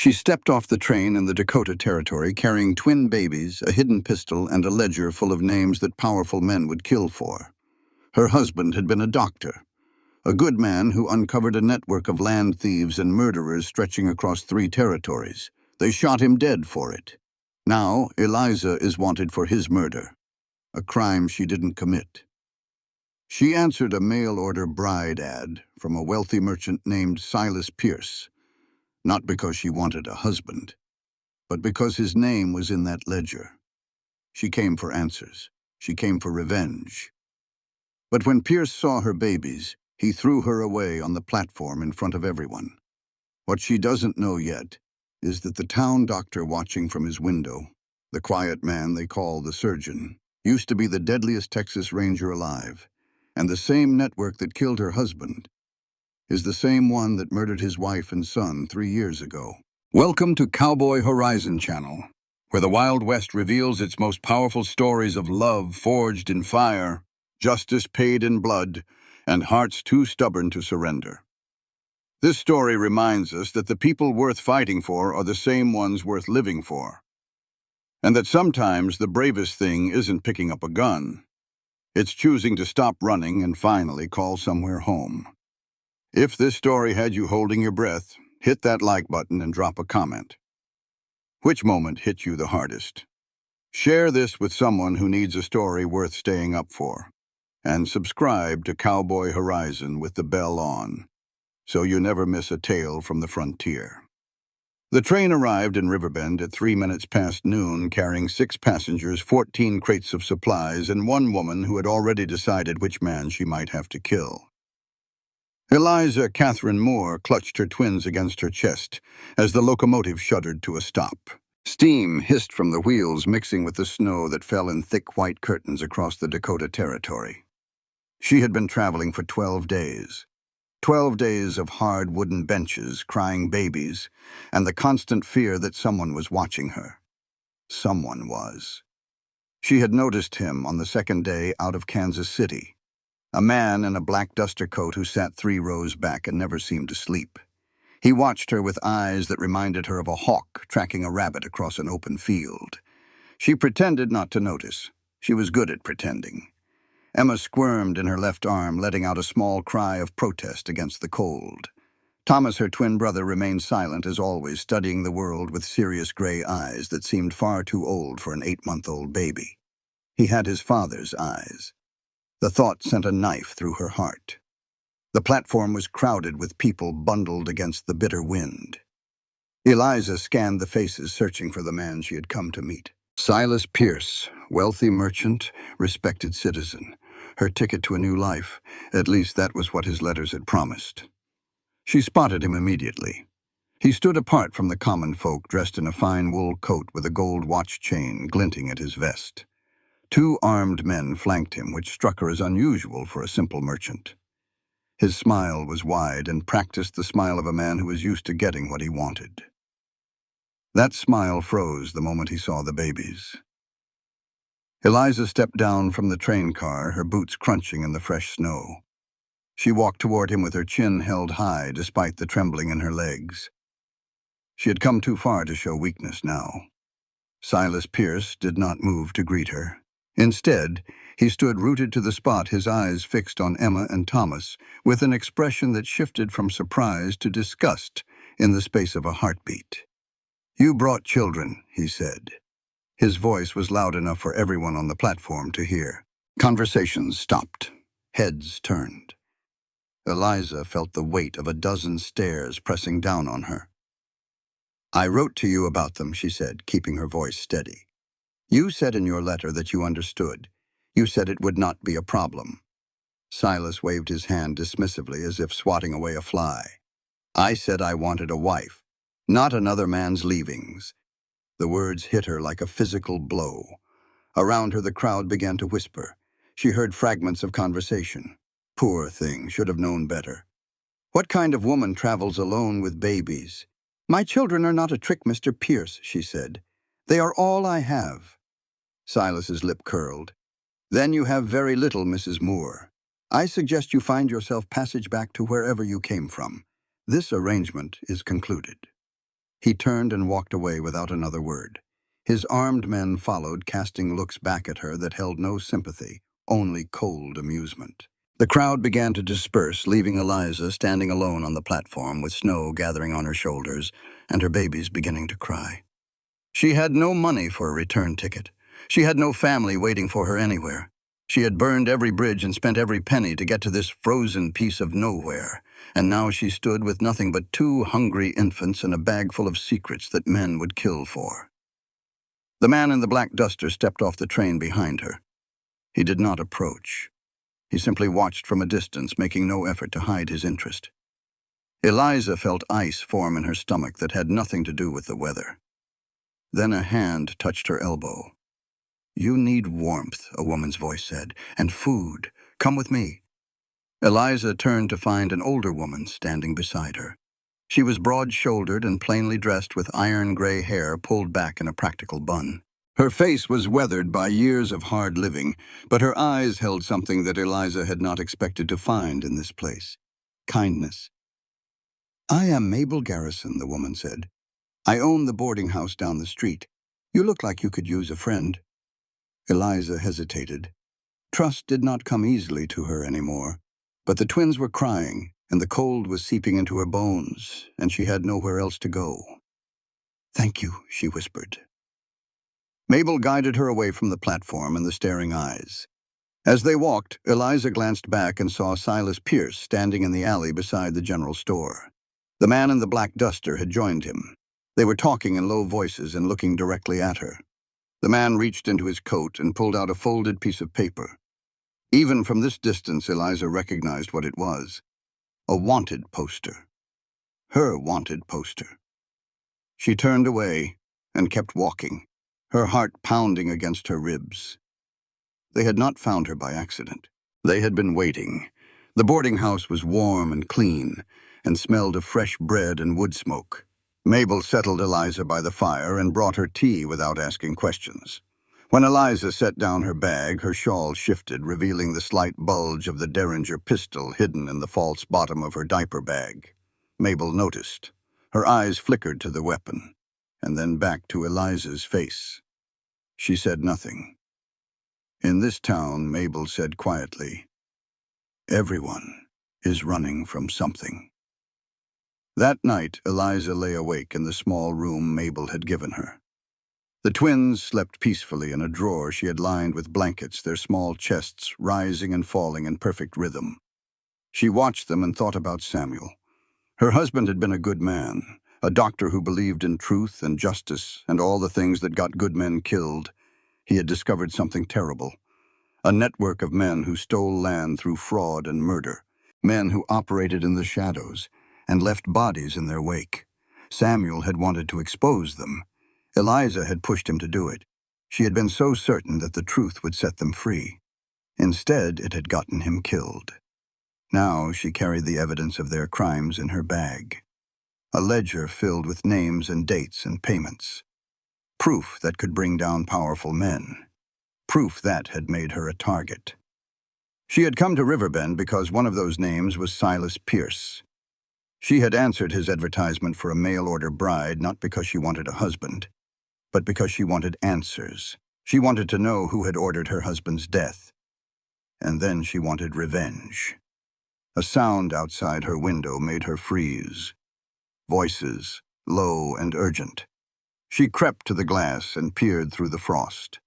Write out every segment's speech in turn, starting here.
She stepped off the train in the Dakota Territory carrying twin babies, a hidden pistol, and a ledger full of names that powerful men would kill for. Her husband had been a doctor, a good man who uncovered a network of land thieves and murderers stretching across 3 territories. They shot him dead for it. Now, Eliza is wanted for his murder, a crime she didn't commit. She answered a mail-order bride ad from a wealthy merchant named Silas Pierce, not because she wanted a husband, but because his name was in that ledger. She came for answers. She came for revenge. But when Pierce saw her babies, he threw her away on the platform in front of everyone. What she doesn't know yet is that the town doctor watching from his window, the quiet man they call the surgeon, used to be the deadliest Texas Ranger alive, and the same network that killed her husband is the same one that murdered his wife and son 3 years ago. Welcome to Cowboy Horizon channel, where the Wild West reveals its most powerful stories of love forged in fire, justice paid in blood, and hearts too stubborn to surrender. This story reminds us that the people worth fighting for are the same ones worth living for, and that sometimes the bravest thing isn't picking up a gun. It's choosing to stop running and finally call somewhere home. If this story had you holding your breath, hit that like button and drop a comment. Which moment hit you the hardest? Share this with someone who needs a story worth staying up for. And subscribe to Cowboy Horizon with the bell on, so you never miss a tale from the frontier. The train arrived in Riverbend at 3 minutes past noon, carrying 6 passengers, 14 crates of supplies, and 1 woman who had already decided which man she might have to kill. Eliza Catherine Moore clutched her twins against her chest as the locomotive shuddered to a stop. Steam hissed from the wheels, mixing with the snow that fell in thick white curtains across the Dakota Territory. She had been traveling for 12 days. 12 days of hard wooden benches, crying babies, and the constant fear that someone was watching her. Someone was. She had noticed him on the 2nd day out of Kansas City, a man in a black duster coat who sat 3 rows back and never seemed to sleep. He watched her with eyes that reminded her of a hawk tracking a rabbit across an open field. She pretended not to notice. She was good at pretending. Emma squirmed in her left arm, letting out a small cry of protest against the cold. Thomas, her twin brother, remained silent as always, studying the world with serious gray eyes that seemed far too old for an 8-month-old baby. He had his father's eyes. The thought sent a knife through her heart. The platform was crowded with people bundled against the bitter wind. Eliza scanned the faces, searching for the man she had come to meet. Silas Pierce, wealthy merchant, respected citizen. Her ticket to a new life. At least that was what his letters had promised. She spotted him immediately. He stood apart from the common folk, dressed in a fine wool coat with a gold watch chain glinting at his vest. 2 armed men flanked him, which struck her as unusual for a simple merchant. His smile was wide and practiced, the smile of a man who was used to getting what he wanted. That smile froze the moment he saw the babies. Eliza stepped down from the train car, her boots crunching in the fresh snow. She walked toward him with her chin held high despite the trembling in her legs. She had come too far to show weakness now. Silas Pierce did not move to greet her. Instead, he stood rooted to the spot, his eyes fixed on Emma and Thomas, with an expression that shifted from surprise to disgust in the space of a heartbeat. "You brought children," he said. His voice was loud enough for everyone on the platform to hear. Conversations stopped. Heads turned. Eliza felt the weight of a dozen stares pressing down on her. "I wrote to you about them," she said, keeping her voice steady. "You said in your letter that you understood. You said it would not be a problem." Silas waved his hand dismissively as if swatting away a fly. "I said I wanted a wife, not another man's leavings." The words hit her like a physical blow. Around her the crowd began to whisper. She heard fragments of conversation. Poor thing, should have known better. "What kind of woman travels alone with babies?" "My children are not a trick, Mr. Pierce," she said. "They are all I have." Silas's lip curled. "Then you have very little, Mrs. Moore. I suggest you find yourself passage back to wherever you came from. This arrangement is concluded." He turned and walked away without another word. His armed men followed, casting looks back at her that held no sympathy, only cold amusement. The crowd began to disperse, leaving Eliza standing alone on the platform with snow gathering on her shoulders and her babies beginning to cry. She had no money for a return ticket. She had no family waiting for her anywhere. She had burned every bridge and spent every penny to get to this frozen piece of nowhere, and now she stood with nothing but two hungry infants and a bag full of secrets that men would kill for. The man in the black duster stepped off the train behind her. He did not approach. He simply watched from a distance, making no effort to hide his interest. Eliza felt ice form in her stomach that had nothing to do with the weather. Then a hand touched her elbow. "You need warmth," a woman's voice said, "and food. Come with me." Eliza turned to find an older woman standing beside her. She was broad-shouldered and plainly dressed with iron-gray hair pulled back in a practical bun. Her face was weathered by years of hard living, but her eyes held something that Eliza had not expected to find in this place: kindness. "I am Mabel Garrison," the woman said. "I own the boarding house down the street. You look like you could use a friend." Eliza hesitated. Trust did not come easily to her anymore, but the twins were crying, and the cold was seeping into her bones, and she had nowhere else to go. "Thank you," she whispered. Mabel guided her away from the platform and the staring eyes. As they walked, Eliza glanced back and saw Silas Pierce standing in the alley beside the general store. The man in the black duster had joined him. They were talking in low voices and looking directly at her. The man reached into his coat and pulled out a folded piece of paper. Even from this distance, Eliza recognized what it was: a wanted poster. Her wanted poster. She turned away and kept walking, her heart pounding against her ribs. They had not found her by accident. They had been waiting. The boarding house was warm and clean, and smelled of fresh bread and wood smoke. Mabel settled Eliza by the fire and brought her tea without asking questions. When Eliza set down her bag, her shawl shifted, revealing the slight bulge of the Derringer pistol hidden in the false bottom of her diaper bag. Mabel noticed. Her eyes flickered to the weapon, and then back to Eliza's face. She said nothing. "In this town," Mabel said quietly, "everyone is running from something." That night, Eliza lay awake in the small room Mabel had given her. The twins slept peacefully in a drawer she had lined with blankets, their small chests rising and falling in perfect rhythm. She watched them and thought about Samuel. Her husband had been a good man, a doctor who believed in truth and justice and all the things that got good men killed. He had discovered something terrible: a network of men who stole land through fraud and murder, men who operated in the shadows and left bodies in their wake. Samuel had wanted to expose them. Eliza had pushed him to do it. She had been so certain that the truth would set them free. Instead, it had gotten him killed. Now she carried the evidence of their crimes in her bag. A ledger filled with names and dates and payments. Proof that could bring down powerful men. Proof that had made her a target. She had come to Riverbend because one of those names was Silas Pierce. She had answered his advertisement for a mail-order bride not because she wanted a husband, but because she wanted answers. She wanted to know who had ordered her husband's death. And then she wanted revenge. A sound outside her window made her freeze. Voices, low and urgent. She crept to the glass and peered through the frost.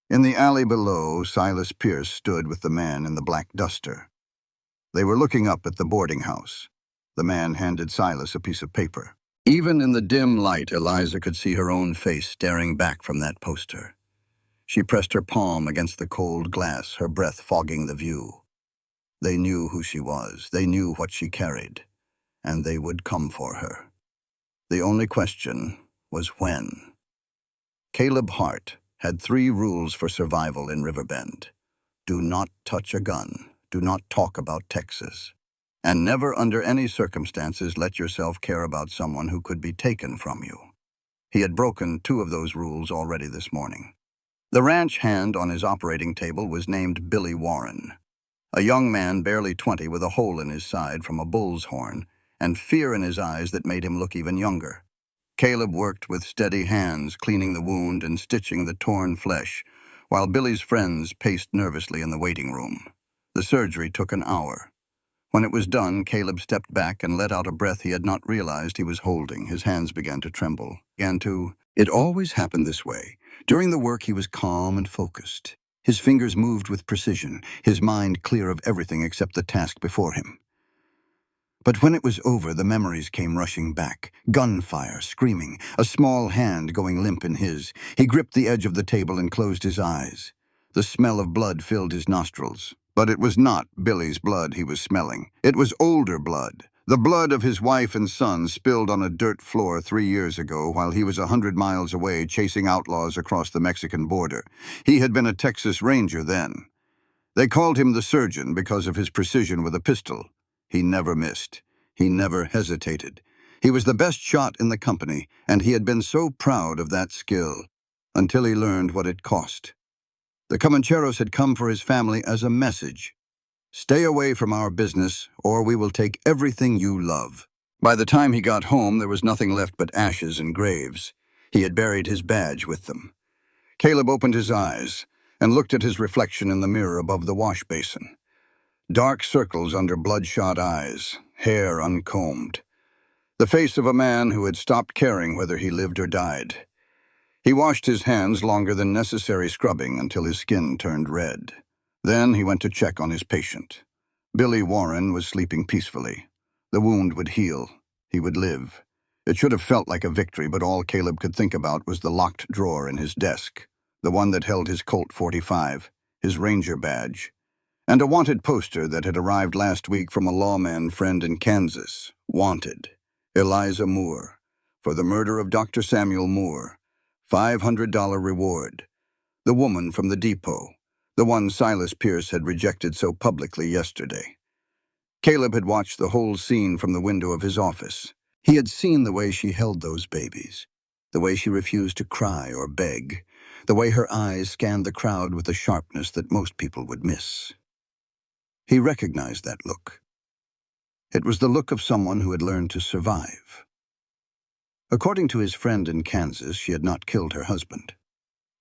In the alley below, Silas Pierce stood with the man in the black duster. They were looking up at the boarding house. The man handed Silas a piece of paper. Even in the dim light, Eliza could see her own face staring back from that poster. She pressed her palm against the cold glass, her breath fogging the view. They knew who she was. They knew what she carried. And they would come for her. The only question was when. Caleb Hart had 3 rules for survival in Riverbend. Do not touch a gun. Do not talk about Texas. And never under any circumstances let yourself care about someone who could be taken from you. He had broken 2 of those rules already this morning. The ranch hand on his operating table was named Billy Warren, a young man barely 20 with a hole in his side from a bull's horn and fear in his eyes that made him look even younger. Caleb worked with steady hands, cleaning the wound and stitching the torn flesh, while Billy's friends paced nervously in the waiting room. The surgery took an hour. When it was done, Caleb stepped back and let out a breath he had not realized he was holding. His hands began to tremble. It always happened this way. During the work, he was calm and focused. His fingers moved with precision, his mind clear of everything except the task before him. But when it was over, the memories came rushing back. Gunfire, screaming, a small hand going limp in his. He gripped the edge of the table and closed his eyes. The smell of blood filled his nostrils. But it was not Billy's blood he was smelling. It was older blood. The blood of his wife and son spilled on a dirt floor 3 years ago while he was 100 miles away chasing outlaws across the Mexican border. He had been a Texas Ranger then. They called him the surgeon because of his precision with a pistol. He never missed. He never hesitated. He was the best shot in the company, and he had been so proud of that skill until he learned what it cost. The Comancheros had come for his family as a message. Stay away from our business, or we will take everything you love. By the time he got home, there was nothing left but ashes and graves. He had buried his badge with them. Caleb opened his eyes and looked at his reflection in the mirror above the wash basin. Dark circles under bloodshot eyes, hair uncombed. The face of a man who had stopped caring whether he lived or died. He washed his hands longer than necessary scrubbing until his skin turned red. Then he went to check on his patient. Billy Warren was sleeping peacefully. The wound would heal. He would live. It should have felt like a victory, but all Caleb could think about was the locked drawer in his desk, the one that held his Colt .45, his Ranger badge, and a wanted poster that had arrived last week from a lawman friend in Kansas. Wanted. Eliza Moore. For the murder of Dr. Samuel Moore. $500 reward. The woman from the depot. The one Silas Pierce had rejected so publicly yesterday. Caleb had watched the whole scene from the window of his office. He had seen the way she held those babies, the way she refused to cry or beg, the way her eyes scanned the crowd with a sharpness that most people would miss. He recognized that look. It was the look of someone who had learned to survive. According to his friend in Kansas, she had not killed her husband.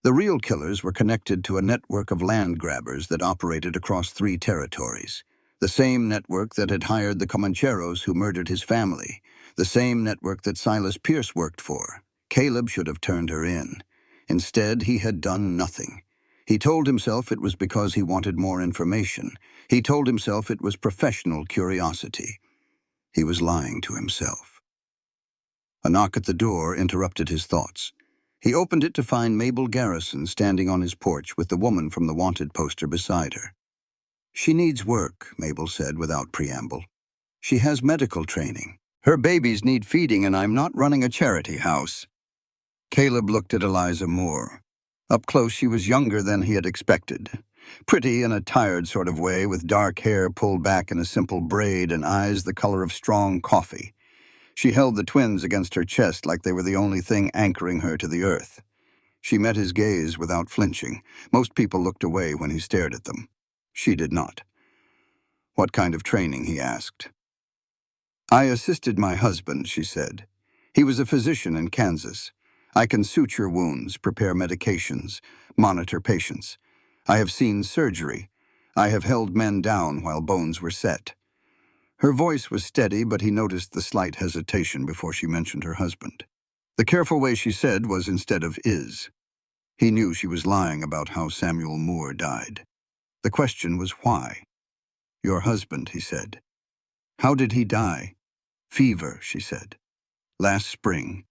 The real killers were connected to a network of land grabbers that operated across 3 territories. The same network that had hired the Comancheros who murdered his family. The same network that Silas Pierce worked for. Caleb should have turned her in. Instead, he had done nothing. He told himself it was because he wanted more information. He told himself it was professional curiosity. He was lying to himself. A knock at the door interrupted his thoughts. He opened it to find Mabel Garrison standing on his porch with the woman from the wanted poster beside her. "She needs work," Mabel said without preamble. "She has medical training. Her babies need feeding, and I'm not running a charity house." Caleb looked at Eliza Moore. Up close, she was younger than he had expected. Pretty in a tired sort of way, with dark hair pulled back in a simple braid and eyes the color of strong coffee. She held the twins against her chest like they were the only thing anchoring her to the earth. She met his gaze without flinching. Most people looked away when he stared at them. She did not. "What kind of training?" he asked. "I assisted my husband," she said. "He was a physician in Kansas. I can suture wounds, prepare medications, monitor patients. I have seen surgery. I have held men down while bones were set." Her voice was steady, but he noticed the slight hesitation before she mentioned her husband. The careful way she said was instead of is. He knew she was lying about how Samuel Moore died. The question was why. "Your husband," he said. "How did he die?" "Fever," she said. "Last spring."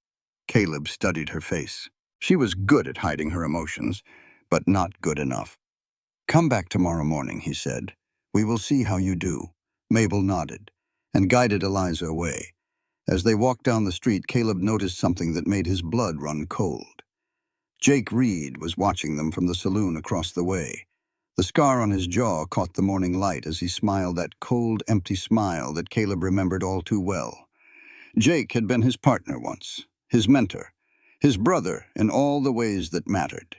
Caleb studied her face. She was good at hiding her emotions, but not good enough. "Come back tomorrow morning," he said. "We will see how you do." Mabel nodded and guided Eliza away. As they walked down the street, Caleb noticed something that made his blood run cold. Jake Reed was watching them from the saloon across the way. The scar on his jaw caught the morning light as he smiled that cold, empty smile that Caleb remembered all too well. Jake had been his partner once, his mentor, his brother in all the ways that mattered.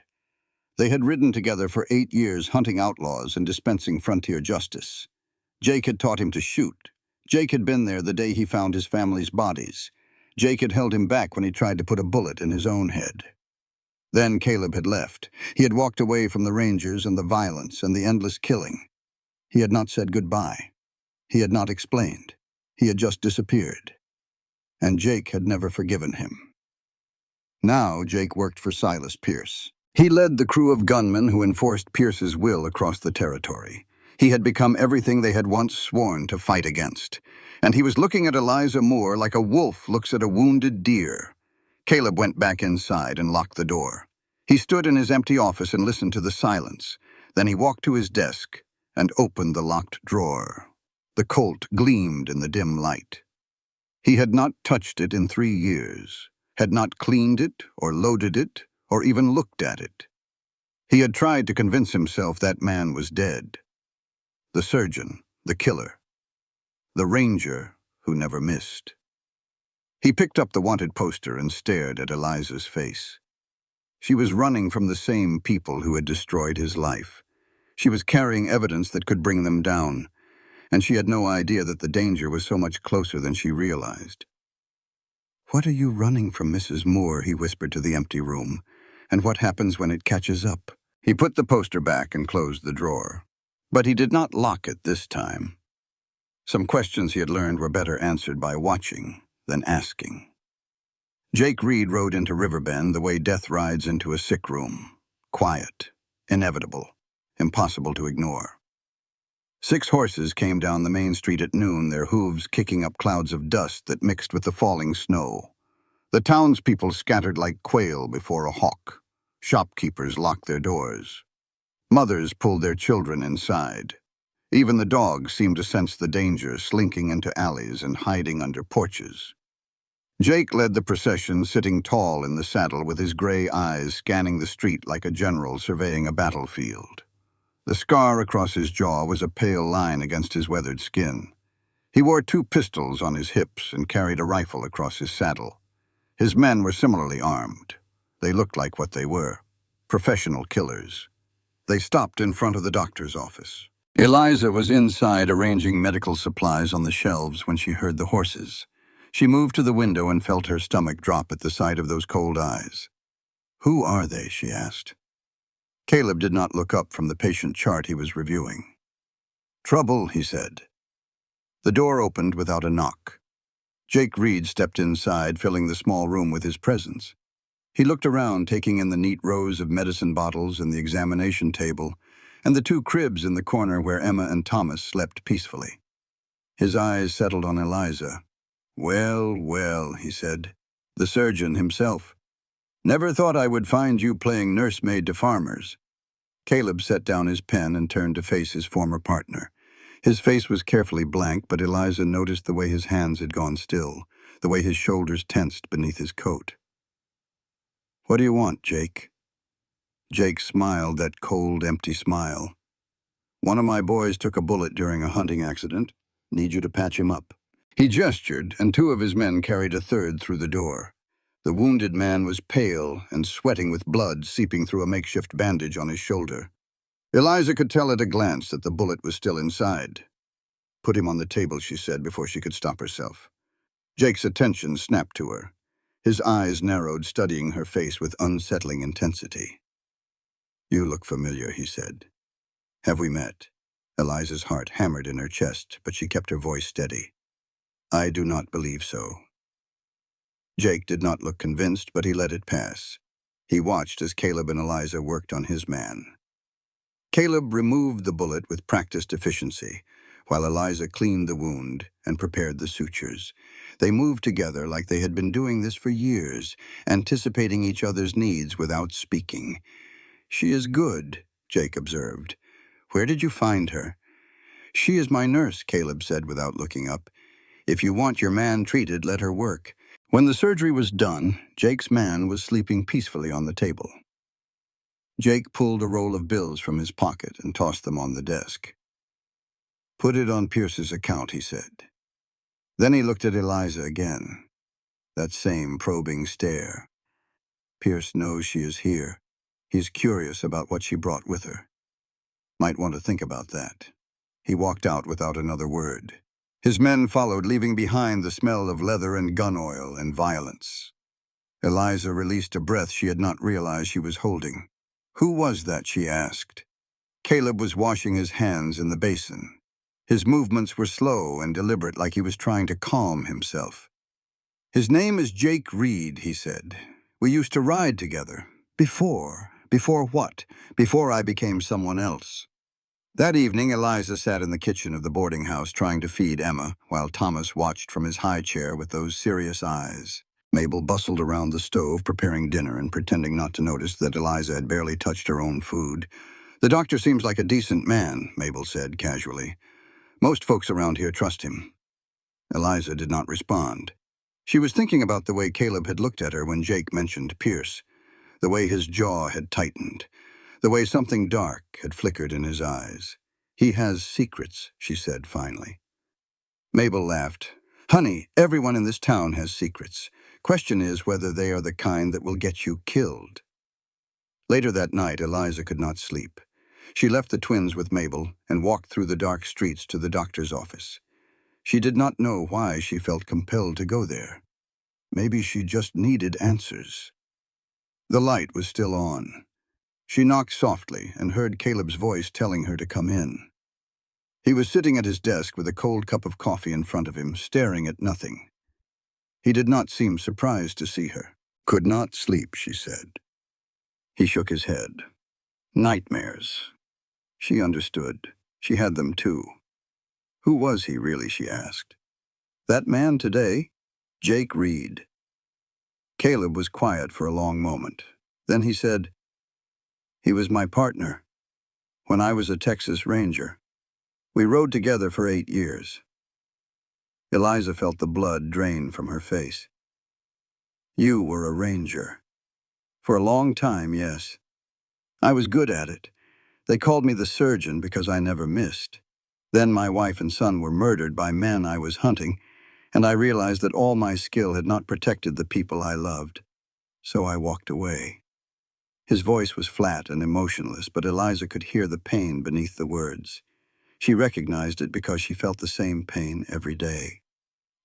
They had ridden together for 8 years hunting outlaws and dispensing frontier justice. Jake had taught him to shoot. Jake had been there the day he found his family's bodies. Jake had held him back when he tried to put a bullet in his own head. Then Caleb had left. He had walked away from the Rangers and the violence and the endless killing. He had not said goodbye. He had not explained. He had just disappeared. And Jake had never forgiven him. Now Jake worked for Silas Pierce. He led the crew of gunmen who enforced Pierce's will across the territory. He had become everything they had once sworn to fight against. And he was looking at Eliza Moore like a wolf looks at a wounded deer. Caleb went back inside and locked the door. He stood in his empty office and listened to the silence. Then he walked to his desk and opened the locked drawer. The Colt gleamed in the dim light. He had not touched it in 3 years, had not cleaned it or loaded it or even looked at it. He had tried to convince himself that man was dead. The surgeon, the killer, the ranger who never missed. He picked up the wanted poster and stared at Eliza's face. She was running from the same people who had destroyed his life. She was carrying evidence that could bring them down, and she had no idea that the danger was so much closer than she realized. "What are you running from, Mrs. Moore?" he whispered to the empty room. "And what happens when it catches up?" He put the poster back and closed the drawer. But he did not lock it this time. Some questions he had learned were better answered by watching than asking. Jake Reed rode into Riverbend the way death rides into a sick room. Quiet, inevitable, impossible to ignore. 6 horses came down the main street at noon, their hooves kicking up clouds of dust that mixed with the falling snow. The townspeople scattered like quail before a hawk. Shopkeepers locked their doors. Mothers pulled their children inside. Even the dogs seemed to sense the danger, slinking into alleys and hiding under porches. Jake led the procession, sitting tall in the saddle with his gray eyes scanning the street like a general surveying a battlefield. The scar across his jaw was a pale line against his weathered skin. He wore 2 pistols on his hips and carried a rifle across his saddle. His men were similarly armed. They looked like what they were, professional killers. They stopped in front of the doctor's office. Eliza was inside arranging medical supplies on the shelves when she heard the horses. She moved to the window and felt her stomach drop at the sight of those cold eyes. "Who are they?" she asked. Caleb did not look up from the patient chart he was reviewing. "Trouble," he said. The door opened without a knock. Jake Reed stepped inside, filling the small room with his presence. He looked around, taking in the neat rows of medicine bottles and the examination table, and the 2 cribs in the corner where Emma and Thomas slept peacefully. His eyes settled on Eliza. "Well, well," he said. "The surgeon himself. Never thought I would find you playing nursemaid to farmers." Caleb set down his pen and turned to face his former partner. His face was carefully blank, but Eliza noticed the way his hands had gone still, the way his shoulders tensed beneath his coat. "What do you want, Jake?" Jake smiled, that cold, empty smile. "One of my boys took a bullet during a hunting accident. Need you to patch him up." He gestured, and 2 of his men carried a third through the door. The wounded man was pale and sweating with blood seeping through a makeshift bandage on his shoulder. Eliza could tell at a glance that the bullet was still inside. "Put him on the table," she said before she could stop herself. Jake's attention snapped to her. His eyes narrowed, studying her face with unsettling intensity. "You look familiar," he said. "Have we met?" Eliza's heart hammered in her chest, but she kept her voice steady. "I do not believe so." Jake did not look convinced, but he let it pass. He watched as Caleb and Eliza worked on his man. Caleb removed the bullet with practiced efficiency, while Eliza cleaned the wound and prepared the sutures. They moved together like they had been doing this for years, anticipating each other's needs without speaking. "She is good," Jake observed. "Where did you find her?" "She is my nurse," Caleb said without looking up. "If you want your man treated, let her work." When the surgery was done, Jake's man was sleeping peacefully on the table. Jake pulled a roll of bills from his pocket and tossed them on the desk. "Put it on Pierce's account," he said. Then he looked at Eliza again. That same probing stare. "Pierce knows she is here. He's curious about what she brought with her. Might want to think about that." He walked out without another word. His men followed, leaving behind the smell of leather and gun oil and violence. Eliza released a breath she had not realized she was holding. Who was that, she asked. Caleb was washing his hands in the basin. His movements were slow and deliberate, like he was trying to calm himself. His name is Jake Reed, he said. We used to ride together. Before. Before what? Before I became someone else. That evening, Eliza sat in the kitchen of the boarding house trying to feed Emma, while Thomas watched from his high chair with those serious eyes. Mabel bustled around the stove preparing dinner and pretending not to notice that Eliza had barely touched her own food. The doctor seems like a decent man, Mabel said casually. Most folks around here trust him. Eliza did not respond. She was thinking about the way Caleb had looked at her when Jake mentioned Pierce, the way his jaw had tightened, the way something dark had flickered in his eyes. He has secrets, she said finally. Mabel laughed. Honey, everyone in this town has secrets. Question is whether they are the kind that will get you killed. Later that night, Eliza could not sleep. She left the twins with Mabel and walked through the dark streets to the doctor's office. She did not know why she felt compelled to go there. Maybe she just needed answers. The light was still on. She knocked softly and heard Caleb's voice telling her to come in. He was sitting at his desk with a cold cup of coffee in front of him, staring at nothing. He did not seem surprised to see her. Could not sleep, she said. He shook his head. Nightmares. She understood. She had them too. Who was he really, she asked. That man today? Jake Reed. Caleb was quiet for a long moment. Then he said, he was my partner when I was a Texas Ranger. We rode together for 8 years. Eliza felt the blood drain from her face. You were a ranger. For a long time, yes. I was good at it. They called me the surgeon because I never missed. Then my wife and son were murdered by men I was hunting, and I realized that all my skill had not protected the people I loved. So I walked away. His voice was flat and emotionless, but Eliza could hear the pain beneath the words. She recognized it because she felt the same pain every day.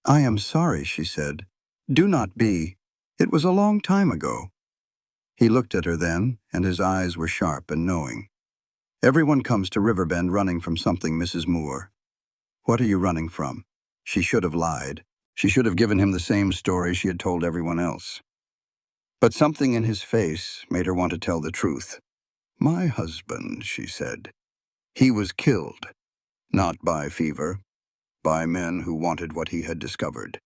I am sorry, she said. Do not be. It was a long time ago. He looked at her then, and his eyes were sharp and knowing. Everyone comes to Riverbend running from something, Mrs. Moore. What are you running from? She should have lied. She should have given him the same story she had told everyone else. But something in his face made her want to tell the truth. My husband, she said. He was killed. Not by fever. By men who wanted what he had discovered.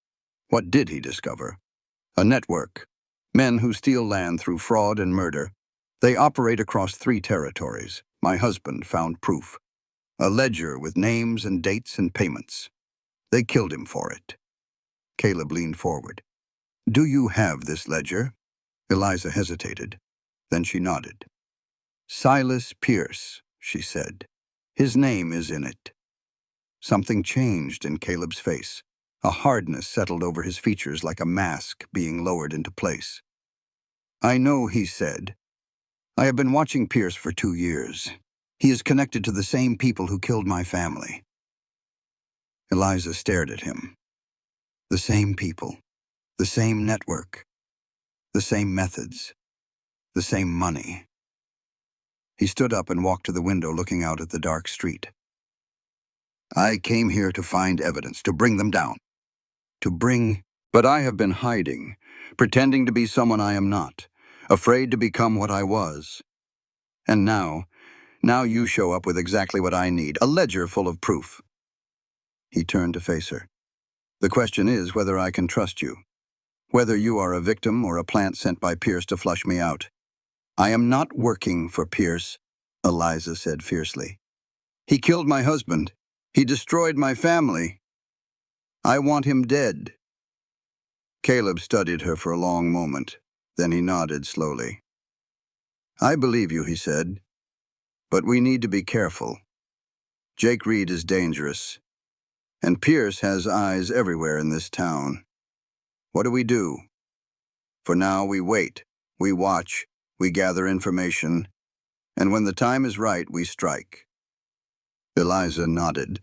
What did he discover? A network. Men who steal land through fraud and murder. They operate across 3 territories. My husband found proof. A ledger with names and dates and payments. They killed him for it. Caleb leaned forward. Do you have this ledger? Eliza hesitated. Then she nodded. Silas Pierce, she said. His name is in it. Something changed in Caleb's face. A hardness settled over his features like a mask being lowered into place. I know, he said. I have been watching Pierce for 2 years. He is connected to the same people who killed my family. Eliza stared at him. The same people. The same network. The same methods. The same money. He stood up and walked to the window looking out at the dark street. I came here to find evidence, to bring them down. But I have been hiding, pretending to be someone I am not, afraid to become what I was. And now you show up with exactly what I need, a ledger full of proof. He turned to face her. The question is whether I can trust you, whether you are a victim or a plant sent by Pierce to flush me out. I am not working for Pierce, Eliza said fiercely. He killed my husband. He destroyed my family. I want him dead. Caleb studied her for a long moment. Then he nodded slowly. I believe you, he said. But we need to be careful. Jake Reed is dangerous. And Pierce has eyes everywhere in this town. What do we do? For now, we wait. We watch. We gather information. And when the time is right, we strike. Eliza nodded.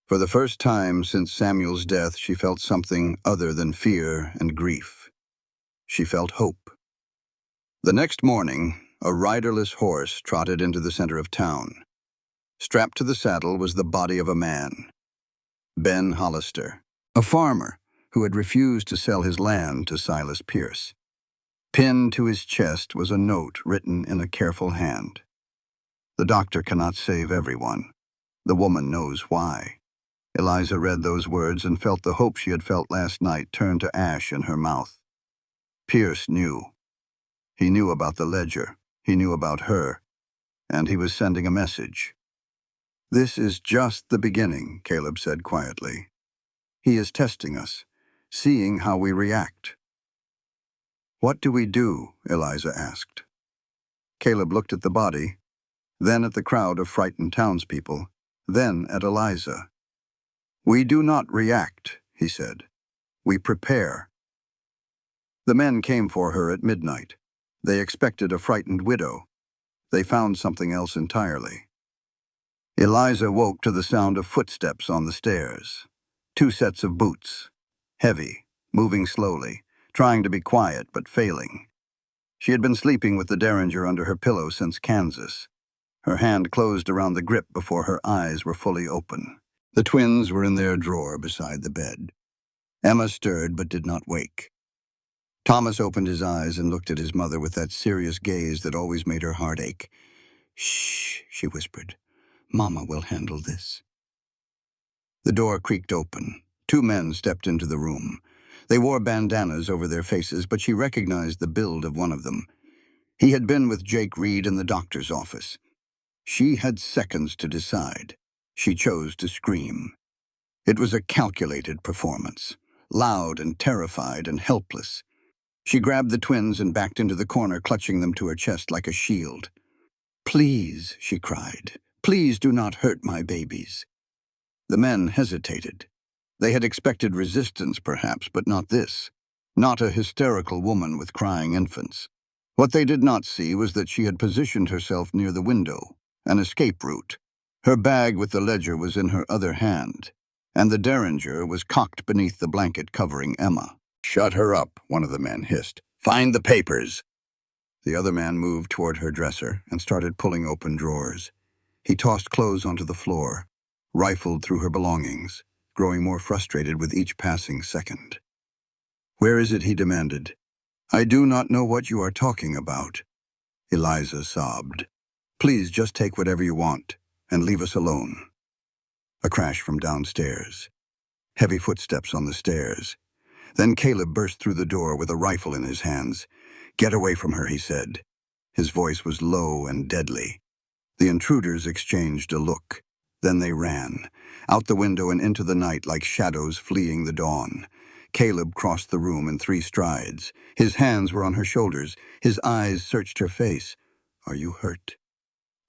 For the first time since Samuel's death, she felt something other than fear and grief. She felt hope. The next morning, a riderless horse trotted into the center of town. Strapped to the saddle was the body of a man, Ben Hollister, a farmer who had refused to sell his land to Silas Pierce. Pinned to his chest was a note written in a careful hand. "The doctor cannot save everyone. The woman knows why." Eliza read those words and felt the hope she had felt last night turn to ash in her mouth. Pierce knew. He knew about the ledger. He knew about her. And he was sending a message. "This is just the beginning," Caleb said quietly. "He is testing us, seeing how we react." "What do we do?" Eliza asked. Caleb looked at the body, then at the crowd of frightened townspeople, then at Eliza. "We do not react," he said. "We prepare." The men came for her at midnight. They expected a frightened widow. They found something else entirely. Eliza woke to the sound of footsteps on the stairs. 2 sets of boots. Heavy, moving slowly, trying to be quiet but failing. She had been sleeping with the derringer under her pillow since Kansas. Her hand closed around the grip before her eyes were fully open. The twins were in their drawer beside the bed. Emma stirred but did not wake. Thomas opened his eyes and looked at his mother with that serious gaze that always made her heart ache. "Shh," she whispered. "Mama will handle this." The door creaked open. 2 men stepped into the room. They wore bandanas over their faces, but she recognized the build of one of them. He had been with Jake Reed in the doctor's office. She had seconds to decide. She chose to scream. It was a calculated performance, loud and terrified and helpless. She grabbed the twins and backed into the corner, clutching them to her chest like a shield. "Please," she cried, "please do not hurt my babies." The men hesitated. They had expected resistance, perhaps, but not this. Not a hysterical woman with crying infants. What they did not see was that she had positioned herself near the window, an escape route. Her bag with the ledger was in her other hand, and the derringer was cocked beneath the blanket covering Emma. "Shut her up," one of the men hissed. "Find the papers." The other man moved toward her dresser and started pulling open drawers. He tossed clothes onto the floor, rifled through her belongings, growing more frustrated with each passing second. "Where is it?" he demanded. "I do not know what you are talking about." Eliza sobbed. "Please just take whatever you want and leave us alone." A crash from downstairs. Heavy footsteps on the stairs. Then Caleb burst through the door with a rifle in his hands. "Get away from her," he said. His voice was low and deadly. The intruders exchanged a look. Then they ran, out the window and into the night like shadows fleeing the dawn. Caleb crossed the room in 3 strides. His hands were on her shoulders. His eyes searched her face. "Are you hurt?"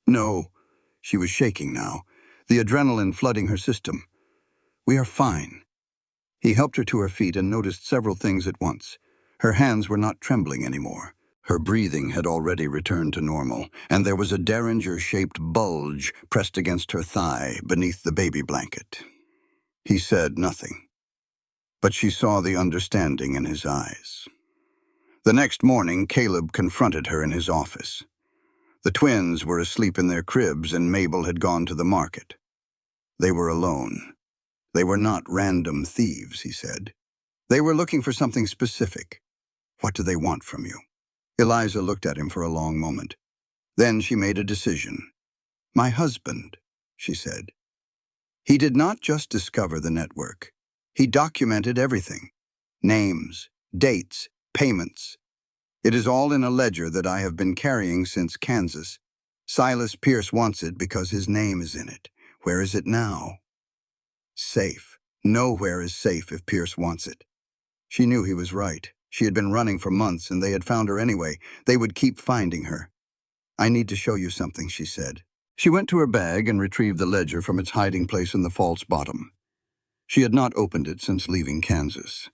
"No." She was shaking now, the adrenaline flooding her system. "We are fine." He helped her to her feet and noticed several things at once. Her hands were not trembling anymore. Her breathing had already returned to normal, and there was a derringer-shaped bulge pressed against her thigh beneath the baby blanket. He said nothing, but she saw the understanding in his eyes. The next morning, Caleb confronted her in his office. The twins were asleep in their cribs, and Mabel had gone to the market. They were alone. They were not random thieves, he said. They were looking for something specific. "What do they want from you?" Eliza looked at him for a long moment. Then she made a decision. "My husband," she said. "He did not just discover the network. He documented everything. Names, dates, payments. It is all in a ledger that I have been carrying since Kansas. Silas Pierce wants it because his name is in it. Where is it now?" "Safe. Nowhere is safe if Pierce wants it." She knew he was right. She had been running for months, and they had found her anyway. They would keep finding her. "I need to show you something," she said. She went to her bag and retrieved the ledger from its hiding place in the false bottom. She had not opened it since leaving Kansas.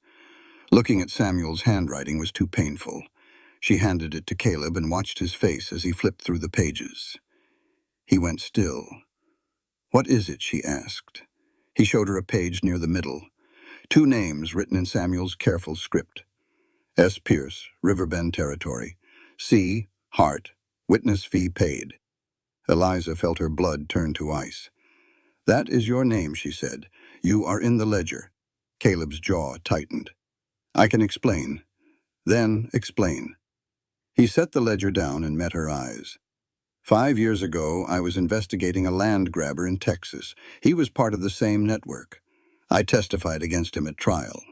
Looking at Samuel's handwriting was too painful. She handed it to Caleb and watched his face as he flipped through the pages. He went still. "What is it?" she asked. He showed her a page near the middle. 2 names written in Samuel's careful script. S. Pierce, Riverbend Territory. C. Hart, witness fee paid. Eliza felt her blood turn to ice. That is your name, she said. You are in the ledger. Caleb's jaw tightened. I can explain. Then explain. He set the ledger down and met her eyes. 5 years ago, I was investigating a land grabber in Texas. He was part of the same network. I testified against him at trial.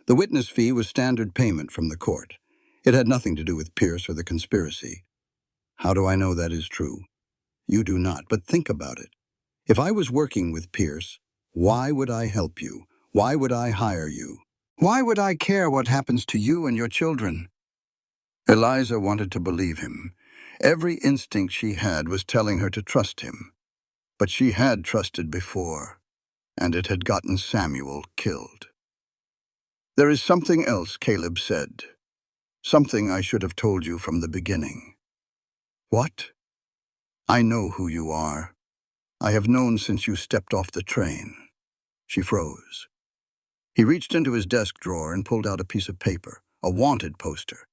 The witness fee was standard payment from the court. It had nothing to do with Pierce or the conspiracy. How do I know that is true? You do not, but think about it. If I was working with Pierce, why would I help you? Why would I hire you? Why would I care what happens to you and your children? Eliza wanted to believe him. Every instinct she had was telling her to trust him. But she had trusted before, and it had gotten Samuel killed. There is something else, Caleb said. Something I should have told you from the beginning. What? I know who you are. I have known since you stepped off the train. She froze. He reached into his desk drawer and pulled out a piece of paper, a wanted poster.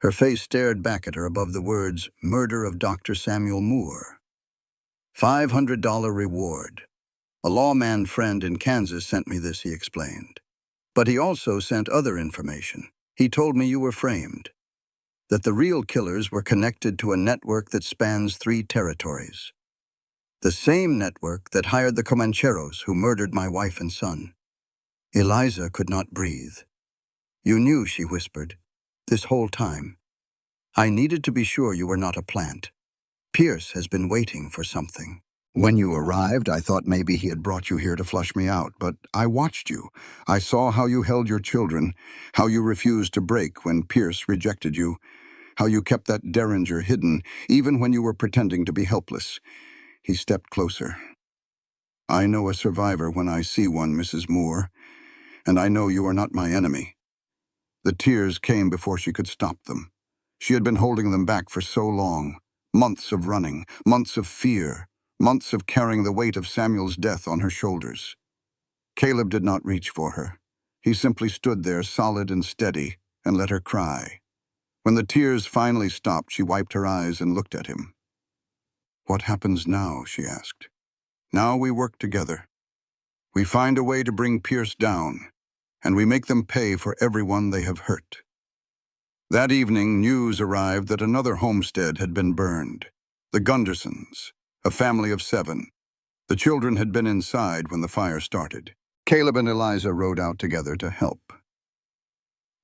Her face stared back at her above the words, Murder of Dr. Samuel Moore. $500 reward. A lawman friend in Kansas sent me this, he explained. But he also sent other information. He told me you were framed, that the real killers were connected to a network that spans 3 territories. The same network that hired the Comancheros who murdered my wife and son. Eliza could not breathe. You knew, she whispered, this whole time. I needed to be sure you were not a plant. Pierce has been waiting for something. When you arrived, I thought maybe he had brought you here to flush me out, but I watched you. I saw how you held your children, how you refused to break when Pierce rejected you, how you kept that derringer hidden, even when you were pretending to be helpless. He stepped closer. I know a survivor when I see one, Mrs. Moore, and I know you are not my enemy. The tears came before she could stop them. She had been holding them back for so long. Months of running, months of fear, months of carrying the weight of Samuel's death on her shoulders. Caleb did not reach for her. He simply stood there solid and steady and let her cry. When the tears finally stopped, she wiped her eyes and looked at him. What happens now? She asked. Now we work together. We find a way to bring Pierce down, and we make them pay for everyone they have hurt. That evening, news arrived that another homestead had been burned. The Gundersons, a family of 7. The children had been inside when the fire started. Caleb and Eliza rode out together to help.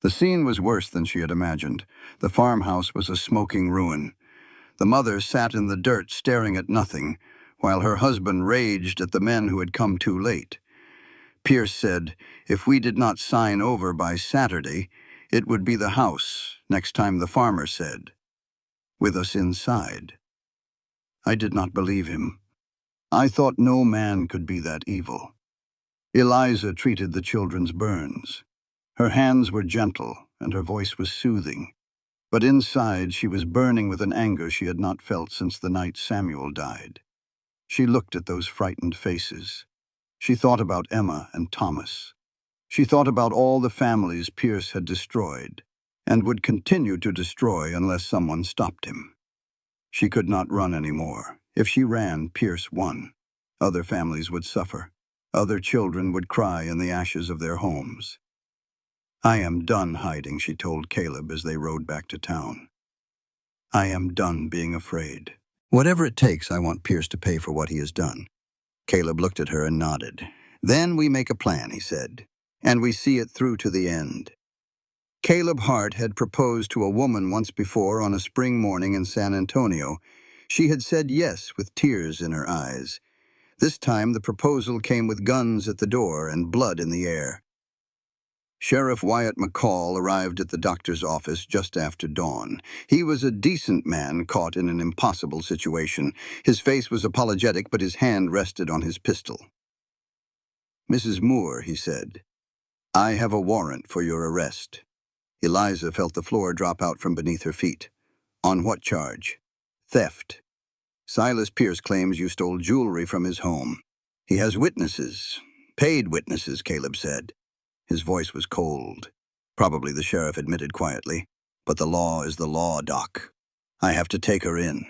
The scene was worse than she had imagined. The farmhouse was a smoking ruin. The mother sat in the dirt staring at nothing, while her husband raged at the men who had come too late. Pierce said, if we did not sign over by Saturday, it would be the house, next time the farmer said, with us inside. I did not believe him. I thought no man could be that evil. Eliza treated the children's burns. Her hands were gentle, and her voice was soothing. But inside she was burning with an anger she had not felt since the night Samuel died. She looked at those frightened faces. She thought about Emma and Thomas. She thought about all the families Pierce had destroyed, and would continue to destroy unless someone stopped him. She could not run anymore. If she ran, Pierce won. Other families would suffer. Other children would cry in the ashes of their homes. I am done hiding, she told Caleb as they rode back to town. I am done being afraid. Whatever it takes, I want Pierce to pay for what he has done. Caleb looked at her and nodded. Then we make a plan, he said, and we see it through to the end. Caleb Hart had proposed to a woman once before on a spring morning in San Antonio. She had said yes with tears in her eyes. This time the proposal came with guns at the door and blood in the air. Sheriff Wyatt McCall arrived at the doctor's office just after dawn. He was a decent man caught in an impossible situation. His face was apologetic, but his hand rested on his pistol. Mrs. Moore, he said, I have a warrant for your arrest. Eliza felt the floor drop out from beneath her feet. On what charge? Theft. Silas Pierce claims you stole jewelry from his home. He has witnesses. Paid witnesses, Caleb said. His voice was cold. Probably, the sheriff admitted quietly. But the law is the law, Doc. I have to take her in.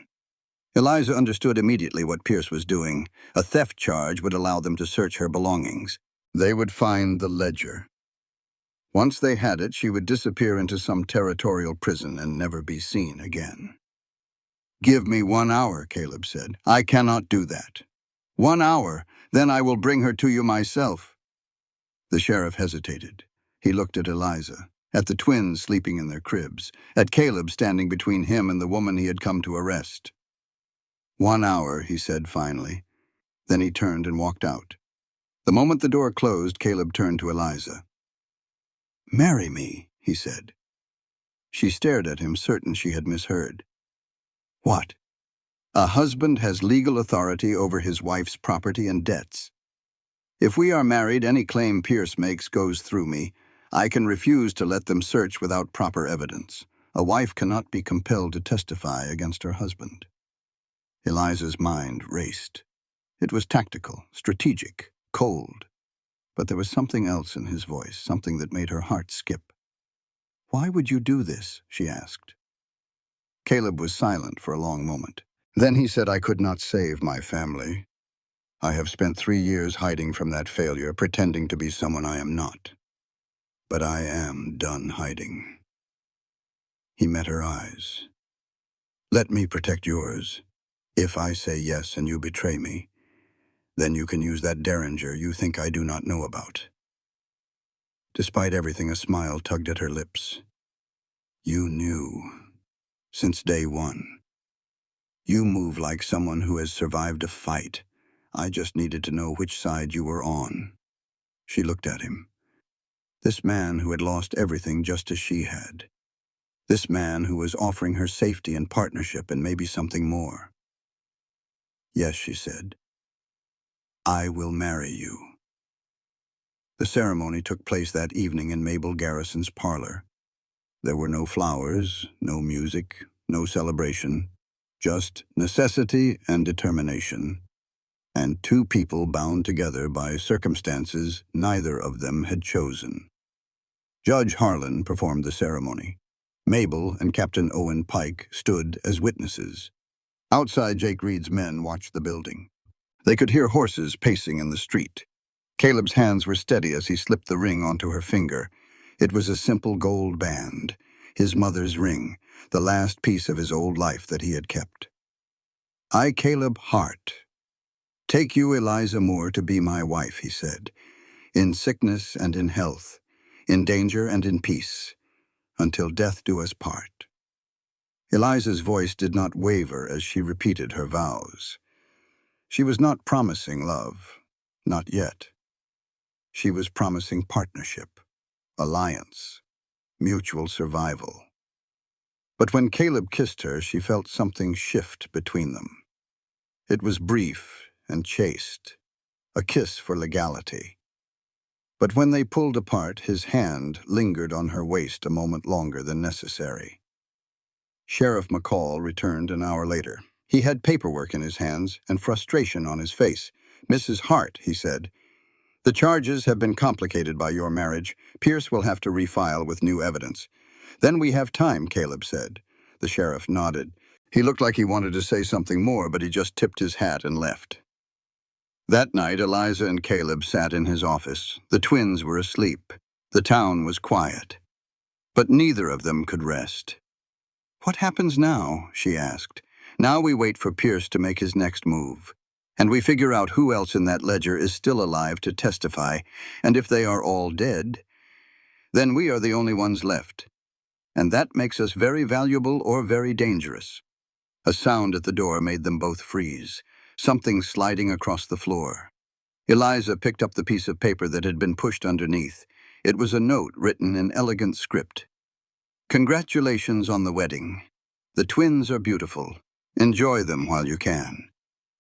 Eliza understood immediately what Pierce was doing. A theft charge would allow them to search her belongings. They would find the ledger. Once they had it, she would disappear into some territorial prison and never be seen again. Give me 1 hour, Caleb said. I cannot do that. 1 hour, then I will bring her to you myself. The sheriff hesitated. He looked at Eliza, at the twins sleeping in their cribs, at Caleb standing between him and the woman he had come to arrest. 1 hour, he said finally. Then he turned and walked out. The moment the door closed, Caleb turned to Eliza. Marry me, he said. She stared at him, certain she had misheard. What? A husband has legal authority over his wife's property and debts. If we are married, any claim Pierce makes goes through me. I can refuse to let them search without proper evidence. A wife cannot be compelled to testify against her husband. Eliza's mind raced. It was tactical, strategic, cold. But there was something else in his voice, something that made her heart skip. Why would you do this? She asked. Caleb was silent for a long moment. Then he said, I could not save my family. I have spent 3 years hiding from that failure, pretending to be someone I am not. But I am done hiding. He met her eyes. Let me protect yours. If I say yes and you betray me, then you can use that derringer you think I do not know about. Despite everything, a smile tugged at her lips. You knew. Since day one. You move like someone who has survived a fight. I just needed to know which side you were on. She looked at him. This man who had lost everything just as she had. This man who was offering her safety and partnership and maybe something more. Yes, she said. I will marry you. The ceremony took place that evening in Mabel Garrison's parlor. There were no flowers, no music, no celebration, just necessity and determination, and 2 people bound together by circumstances neither of them had chosen. Judge Harlan performed the ceremony. Mabel and Captain Owen Pike stood as witnesses. Outside, Jake Reed's men watched the building. They could hear horses pacing in the street. Caleb's hands were steady as he slipped the ring onto her finger. It was a simple gold band, his mother's ring, the last piece of his old life that he had kept. I, Caleb Hart, take you, Eliza Moore, to be my wife, he said, in sickness and in health, in danger and in peace, until death do us part. Eliza's voice did not waver as she repeated her vows. She was not promising love, not yet. She was promising partnership, alliance, mutual survival. But when Caleb kissed her, she felt something shift between them. It was brief and chaste, a kiss for legality. But when they pulled apart, his hand lingered on her waist a moment longer than necessary. Sheriff McCall returned an hour later. He had paperwork in his hands and frustration on his face. Mrs. Hart, he said, the charges have been complicated by your marriage. Pierce will have to refile with new evidence. Then we have time, Caleb said. The sheriff nodded. He looked like he wanted to say something more, but he just tipped his hat and left. That night, Eliza and Caleb sat in his office. The twins were asleep. The town was quiet. But neither of them could rest. What happens now? She asked. Now we wait for Pierce to make his next move. And we figure out who else in that ledger is still alive to testify, and if they are all dead, then we are the only ones left. And that makes us very valuable or very dangerous. A sound at the door made them both freeze, something sliding across the floor. Eliza picked up the piece of paper that had been pushed underneath. It was a note written in elegant script. Congratulations on the wedding. The twins are beautiful. Enjoy them while you can.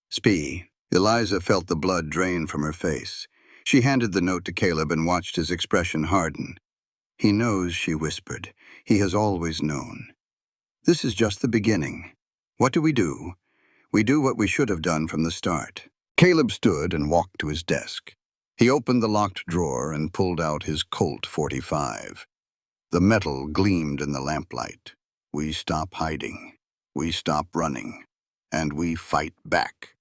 Spee. Eliza felt the blood drain from her face. She handed the note to Caleb and watched his expression harden. He knows, she whispered. He has always known. This is just the beginning. What do? We do what we should have done from the start. Caleb stood and walked to his desk. He opened the locked drawer and pulled out his Colt 45. The metal gleamed in the lamplight. We stop hiding. We stop running. And we fight back.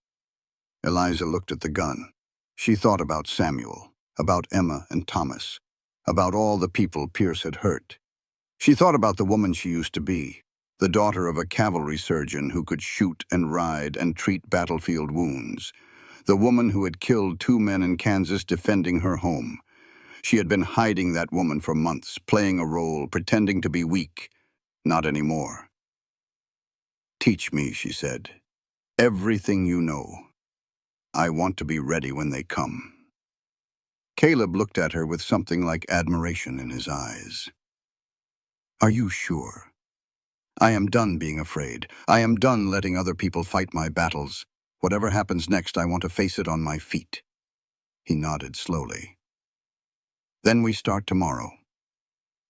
Eliza looked at the gun. She thought about Samuel, about Emma and Thomas, about all the people Pierce had hurt. She thought about the woman she used to be, the daughter of a cavalry surgeon who could shoot and ride and treat battlefield wounds, the woman who had killed 2 men in Kansas defending her home. She had been hiding that woman for months, playing a role, pretending to be weak. Not anymore. "Teach me," she said, "everything you know. I want to be ready when they come." Caleb looked at her with something like admiration in his eyes. "Are you sure? I am done being afraid. I am done letting other people fight my battles. Whatever happens next, I want to face it on my feet." He nodded slowly. "Then we start tomorrow.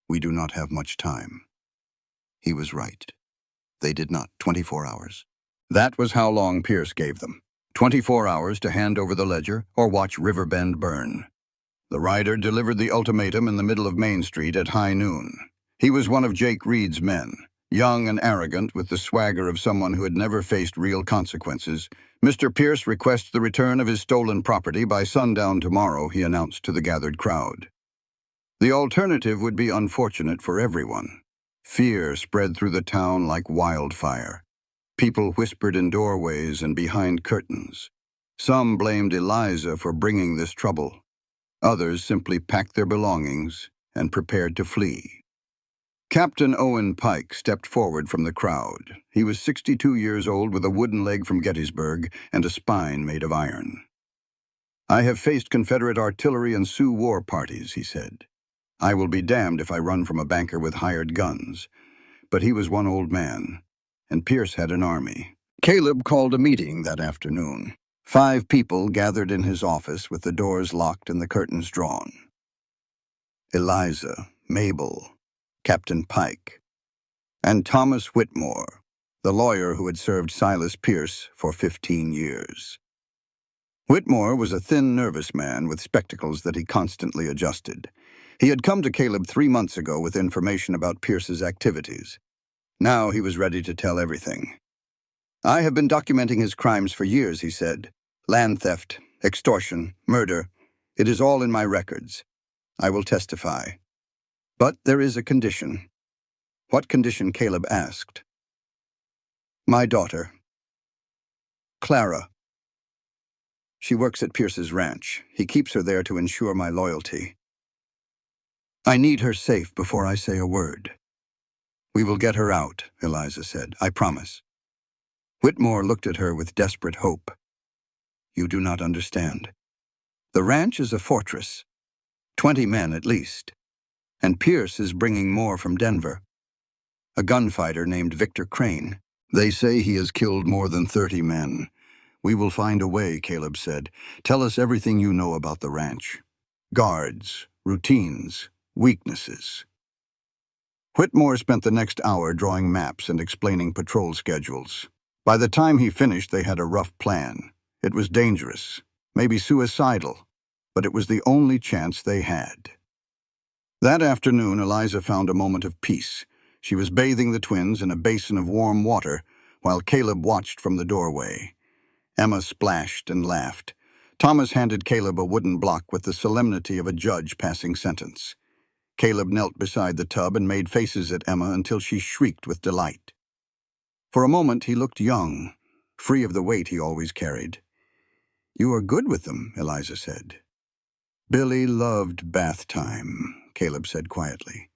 We do not have much time." He was right. They did not. 24 hours. That was how long Pierce gave them. 24 hours to hand over the ledger or watch Riverbend burn. The rider delivered the ultimatum in the middle of Main Street at high noon. He was one of Jake Reed's men, young and arrogant with the swagger of someone who had never faced real consequences. "Mr. Pierce requests the return of his stolen property by sundown tomorrow," he announced to the gathered crowd. The alternative would be unfortunate for everyone. Fear spread through the town like wildfire. People whispered in doorways and behind curtains. Some blamed Eliza for bringing this trouble. Others simply packed their belongings and prepared to flee. Captain Owen Pike stepped forward from the crowd. He was 62 years old with a wooden leg from Gettysburg and a spine made of iron. "I have faced Confederate artillery and Sioux war parties," he said. "I will be damned if I run from a banker with hired guns." But he was one old man, and Pierce had an army. Caleb called a meeting that afternoon. 5 people gathered in his office with the doors locked and the curtains drawn. Eliza, Mabel, Captain Pike, and Thomas Whitmore, the lawyer who had served Silas Pierce for 15 years. Whitmore was a thin, nervous man with spectacles that he constantly adjusted. He had come to Caleb 3 months ago with information about Pierce's activities. Now he was ready to tell everything. "I have been documenting his crimes for years," he said. "Land theft, extortion, murder. It is all in my records. I will testify. But there is a condition." "What condition?" Caleb asked. "My daughter, Clara. She works at Pierce's ranch. He keeps her there to ensure my loyalty. I need her safe before I say a word." "We will get her out," Eliza said. "I promise." Whitmore looked at her with desperate hope. "You do not understand. The ranch is a fortress. 20 men at least. And Pierce is bringing more from Denver. A gunfighter named Victor Crane. They say he has killed more than 30 men. We will find a way," Caleb said. "Tell us everything you know about the ranch. Guards, routines, weaknesses." Whitmore spent the next hour drawing maps and explaining patrol schedules. By the time he finished, they had a rough plan. It was dangerous, maybe suicidal, but it was the only chance they had. That afternoon, Eliza found a moment of peace. She was bathing the twins in a basin of warm water while Caleb watched from the doorway. Emma splashed and laughed. Thomas handed Caleb a wooden block with the solemnity of a judge passing sentence. Caleb knelt beside the tub and made faces at Emma until she shrieked with delight. For a moment, he looked young, free of the weight he always carried. "You are good with them," Eliza said. "Billy loved bath time," Caleb said quietly.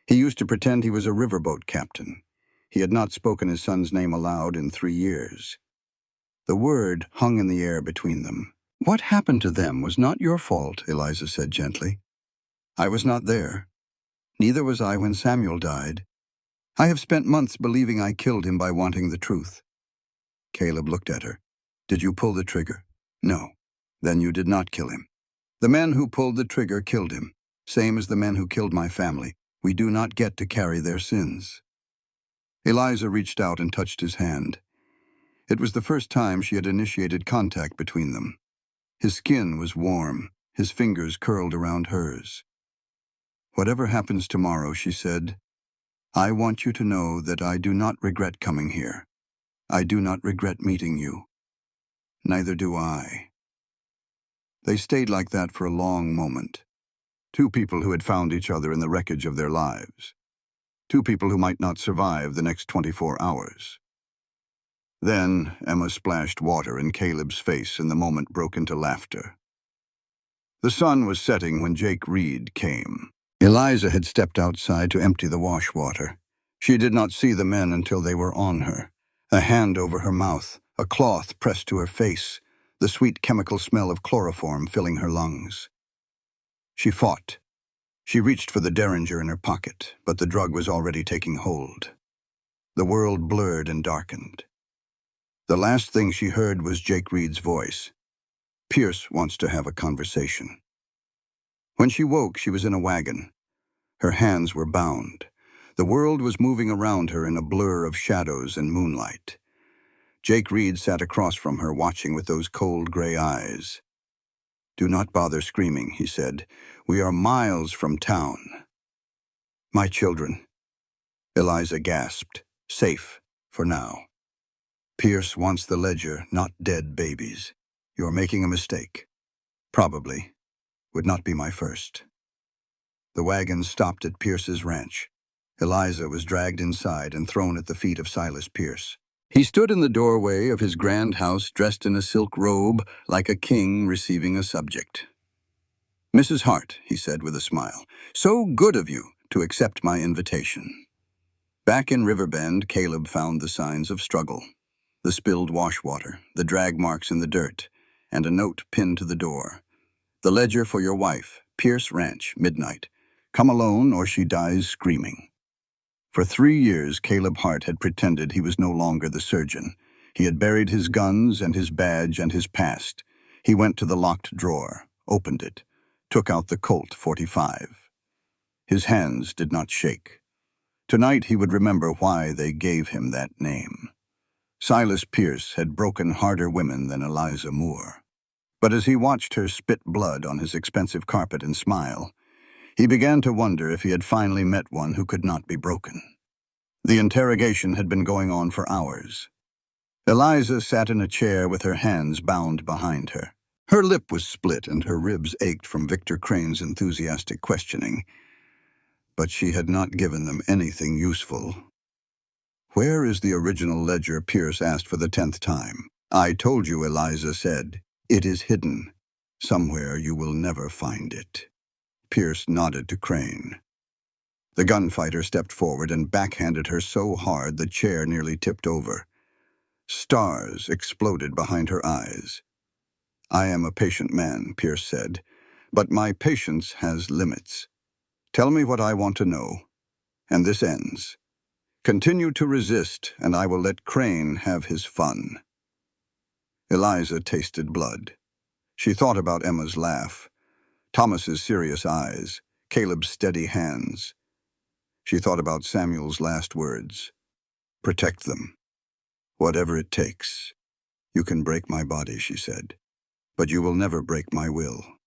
He used to pretend he was a riverboat captain. He had not spoken his son's name aloud in 3 years. The word hung in the air between them. "What happened to them was not your fault," Eliza said gently. "I was not there. Neither was I when Samuel died. I have spent months believing I killed him by wanting the truth." Caleb looked at her. "Did you pull the trigger?" "No." "Then you did not kill him. The men who pulled the trigger killed him, same as the men who killed my family. We do not get to carry their sins." Eliza reached out and touched his hand. It was the first time she had initiated contact between them. His skin was warm, His fingers curled around hers. "Whatever happens tomorrow," she said, "I want you to know that I do not regret coming here. I do not regret meeting you. Neither do I." They stayed like that for a long moment. Two people who had found each other in the wreckage of their lives. Two people who might not survive the next 24 hours. Then Emma splashed water in Caleb's face and the moment broke into laughter. The sun was setting when Jake Reed came. Eliza had stepped outside to empty the wash water. She did not see the men until they were on her. A hand over her mouth, a cloth pressed to her face, the sweet chemical smell of chloroform filling her lungs. She fought. She reached for the derringer in her pocket, but the drug was already taking hold. The world blurred and darkened. The last thing she heard was Jake Reed's voice. "Pierce wants to have a conversation." When she woke, she was in a wagon. Her hands were bound. The world was moving around her in a blur of shadows and moonlight. Jake Reed sat across from her, watching with those cold gray eyes. "Do not bother screaming," he said. "We are miles from town." "My children," Eliza gasped. "Safe, for now. Pierce wants the ledger, not dead babies. You're making a mistake. Probably. Would not be my first." The wagon stopped at Pierce's ranch. Eliza was dragged inside and thrown at the feet of Silas Pierce. He stood in the doorway of his grand house dressed in a silk robe like a king receiving a subject. "Mrs. Hart," he said with a smile, "so good of you to accept my invitation." Back in Riverbend, Caleb found the signs of struggle. The spilled wash water, the drag marks in the dirt, and a note pinned to the door. "The ledger for your wife, Pierce Ranch, midnight. Come alone or she dies screaming." For 3 years, Caleb Hart had pretended he was no longer the surgeon. He had buried his guns and his badge and his past. He went to the locked drawer, opened it, took out the Colt .45. His hands did not shake. Tonight he would remember why they gave him that name. Silas Pierce had broken harder women than Eliza Moore. But as he watched her spit blood on his expensive carpet and smile, he began to wonder if he had finally met one who could not be broken. The interrogation had been going on for hours. Eliza sat in a chair with her hands bound behind her. Her lip was split and her ribs ached from Victor Crane's enthusiastic questioning. But she had not given them anything useful. "Where is the original ledger?" Pierce asked for the 10th time. "I told you," Eliza said. "It is hidden. Somewhere you will never find it." Pierce nodded to Crane. The gunfighter stepped forward and backhanded her so hard the chair nearly tipped over. Stars exploded behind her eyes. "I am a patient man," Pierce said, "but my patience has limits. Tell me what I want to know, and this ends. Continue to resist, and I will let Crane have his fun." Eliza tasted blood. She thought about Emma's laugh, Thomas's serious eyes, Caleb's steady hands. She thought about Samuel's last words. "Protect them. Whatever it takes. You can break my body," she said, "but you will never break my will."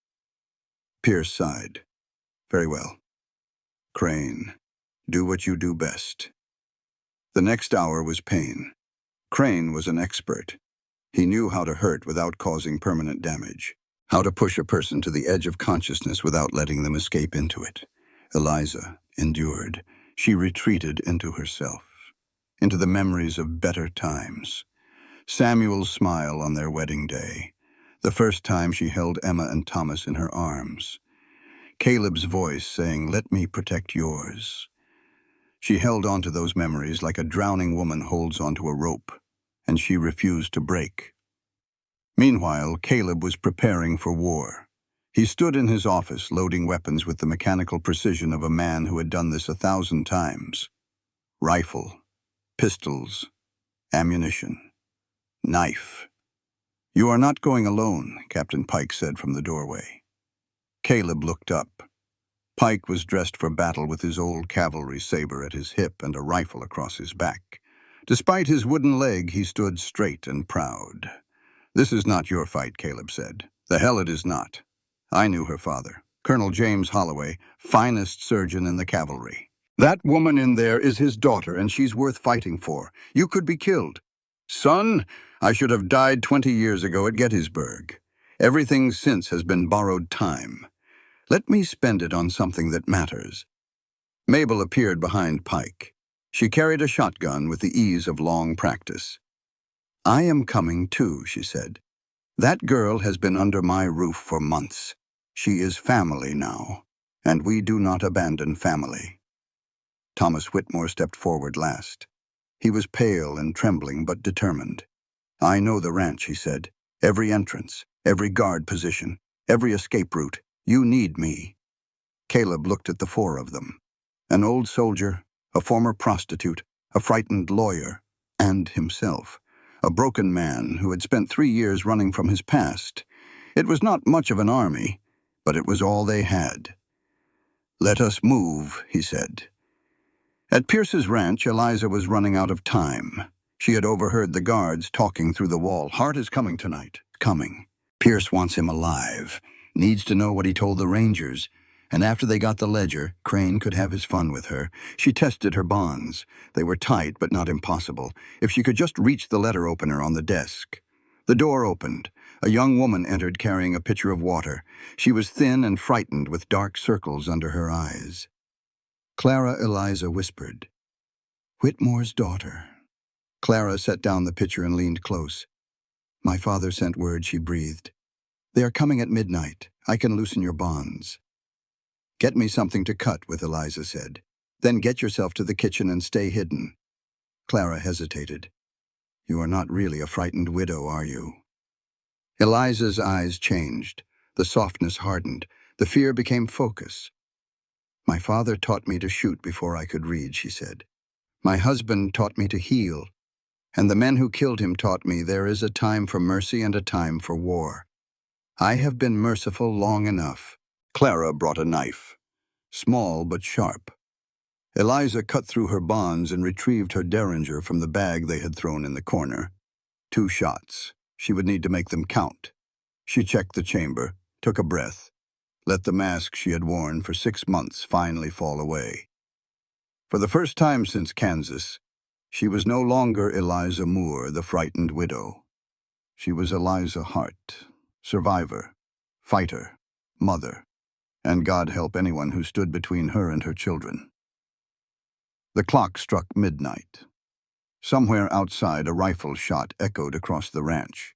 Pierce sighed. "Very well. Crane, do what you do best." The next hour was pain. Crane was an expert. He knew how to hurt without causing permanent damage, how to push a person to the edge of consciousness without letting them escape into it. Eliza endured. She retreated into herself, into the memories of better times. Samuel's smile on their wedding day, the first time she held Emma and Thomas in her arms. Caleb's voice saying, "Let me protect yours." She held on to those memories like a drowning woman holds onto a rope, and she refused to break. Meanwhile, Caleb was preparing for war. He stood in his office, loading weapons with the mechanical precision of a man who had done this 1,000 times. Rifle, pistols, ammunition, knife. "You are not going alone," Captain Pike said from the doorway. Caleb looked up. Pike was dressed for battle with his old cavalry saber at his hip and a rifle across his back. Despite his wooden leg, he stood straight and proud. "This is not your fight," Caleb said. "The hell it is not. I knew her father, Colonel James Holloway, finest surgeon in the cavalry. That woman in there is his daughter, and she's worth fighting for. You could be killed. Son, I should have died 20 years ago at Gettysburg. Everything since has been borrowed time. Let me spend it on something that matters. Mabel appeared behind Pike. She carried a shotgun with the ease of long practice. I am coming too, she said. That girl has been under my roof for months. She is family now, and we do not abandon family. Thomas Whitmore stepped forward last. He was pale and trembling but determined. I know the ranch, he said. Every entrance, every guard position, every escape route. You need me. Caleb looked at the four of them. An old soldier, a former prostitute, a frightened lawyer, and himself. A broken man who had spent 3 years running from his past. It was not much of an army, but it was all they had. Let us move, he said. At Pierce's ranch, Eliza was running out of time. She had overheard the guards talking through the wall. Hart is coming tonight. Coming. Pierce wants him alive. Needs to know what he told the Rangers. And after they got the ledger, Crane could have his fun with her. She tested her bonds. They were tight, but not impossible. If she could just reach the letter opener on the desk. The door opened. A young woman entered carrying a pitcher of water. She was thin and frightened with dark circles under her eyes. Clara Eliza whispered, Whitmore's daughter. Clara set down the pitcher and leaned close. My father sent word, she breathed. They are coming at midnight. I can loosen your bonds. Get me something to cut with, Eliza said. Then get yourself to the kitchen and stay hidden. Clara hesitated. You are not really a frightened widow, are you? Eliza's eyes changed. The softness hardened. The fear became focus. My father taught me to shoot before I could read, she said. My husband taught me to heal. And the men who killed him taught me there is a time for mercy and a time for war. I have been merciful long enough. Clara brought a knife, small but sharp. Eliza cut through her bonds and retrieved her derringer from the bag they had thrown in the corner. 2 shots. She would need to make them count. She checked the chamber, took a breath, let the mask she had worn for 6 months finally fall away. For the first time since Kansas, she was no longer Eliza Moore, the frightened widow. She was Eliza Hart, survivor, fighter, mother, and God help anyone who stood between her and her children. The clock struck midnight. Somewhere outside, a rifle shot echoed across the ranch.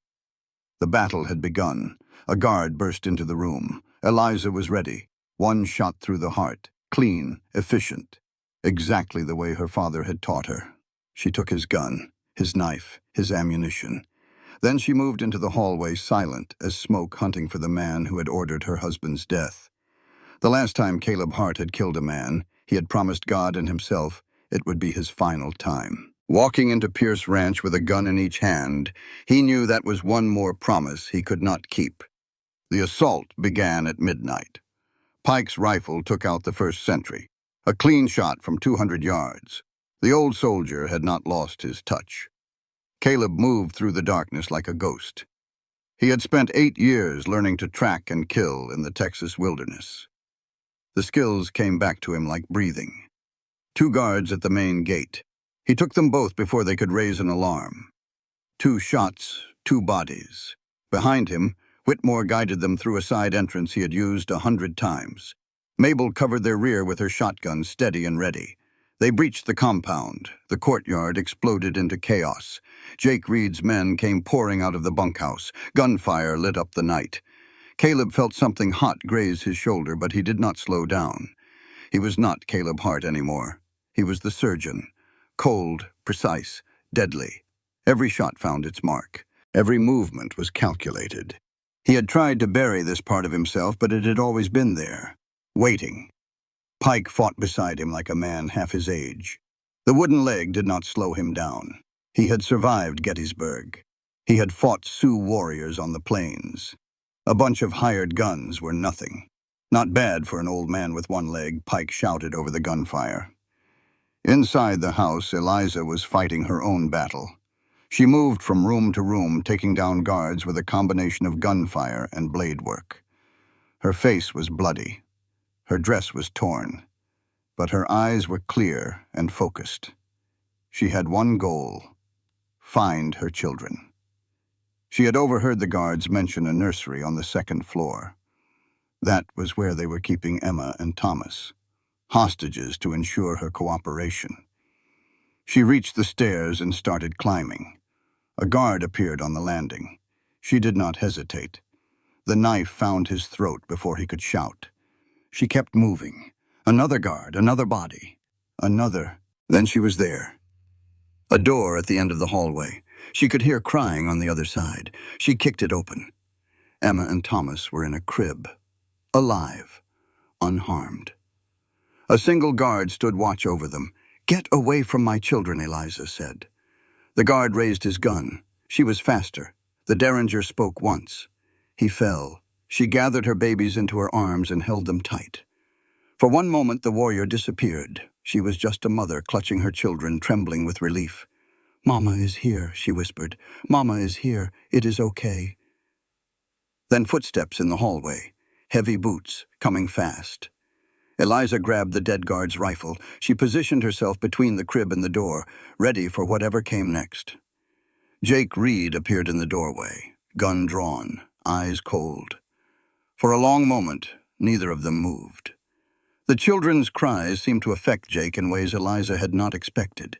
The battle had begun. A guard burst into the room. Eliza was ready. 1 shot through the heart, clean, efficient, exactly the way her father had taught her. She took his gun, his knife, his ammunition. Then she moved into the hallway silent as smoke hunting for the man who had ordered her husband's death. The last time Caleb Hart had killed a man, he had promised God and himself it would be his final time. Walking into Pierce Ranch with a gun in each hand, he knew that was one more promise he could not keep. The assault began at midnight. Pike's rifle took out the first sentry, a clean shot from 200 yards. The old soldier had not lost his touch. Caleb moved through the darkness like a ghost. He had spent 8 years learning to track and kill in the Texas wilderness. The skills came back to him like breathing. 2 guards at the main gate. He took them both before they could raise an alarm. 2 shots, 2 bodies. Behind him, Whitmore guided them through a side entrance he had used 100 times. Mabel covered their rear with her shotgun steady and ready. They breached the compound. The courtyard exploded into chaos. Jake Reed's men came pouring out of the bunkhouse. Gunfire lit up the night. Caleb felt something hot graze his shoulder, but he did not slow down. He was not Caleb Hart anymore. He was the surgeon. Cold, precise, deadly. Every shot found its mark. Every movement was calculated. He had tried to bury this part of himself, but it had always been there, waiting. Pike fought beside him like a man half his age. The wooden leg did not slow him down. He had survived Gettysburg. He had fought Sioux warriors on the plains. A bunch of hired guns were nothing. Not bad for an old man with 1 leg, Pike shouted over the gunfire. Inside the house, Eliza was fighting her own battle. She moved from room to room, taking down guards with a combination of gunfire and blade work. Her face was bloody. Her dress was torn, but her eyes were clear and focused. She had one goal: find her children. She had overheard the guards mention a nursery on the second floor. That was where they were keeping Emma and Thomas, hostages to ensure her cooperation. She reached the stairs and started climbing. A guard appeared on the landing. She did not hesitate. The knife found his throat before he could shout. She kept moving. Another guard, another body, another. Then she was there. A door at the end of the hallway. She could hear crying on the other side. She kicked it open. Emma and Thomas were in a crib, alive, unharmed. A single guard stood watch over them. "Get away from my children," Eliza said. The guard raised his gun. She was faster. The derringer spoke once. He fell. She gathered her babies into her arms and held them tight. For one moment the warrior disappeared. She was just a mother clutching her children, trembling with relief. "Mama is here," she whispered. "Mama is here. It is okay." Then footsteps in the hallway. Heavy boots, coming fast. Eliza grabbed the dead guard's rifle. She positioned herself between the crib and the door, ready for whatever came next. Jake Reed appeared in the doorway, gun drawn, eyes cold. For a long moment, neither of them moved. The children's cries seemed to affect Jake in ways Eliza had not expected.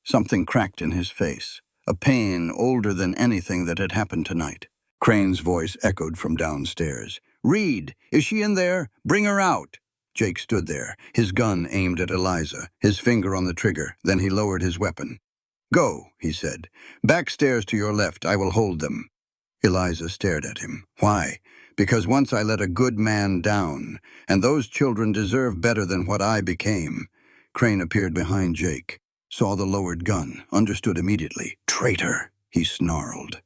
Something cracked in his face, a pain older than anything that had happened tonight. Crane's voice echoed from downstairs. "Reed, is she in there? Bring her out." Jake stood there, his gun aimed at Eliza, his finger on the trigger. Then he lowered his weapon. "Go," he said. "Backstairs to your left. I will hold them." Eliza stared at him. "Why?" "Because once I let a good man down, and those children deserve better than what I became." Crane appeared behind Jake, saw the lowered gun, understood immediately. "Traitor," he snarled.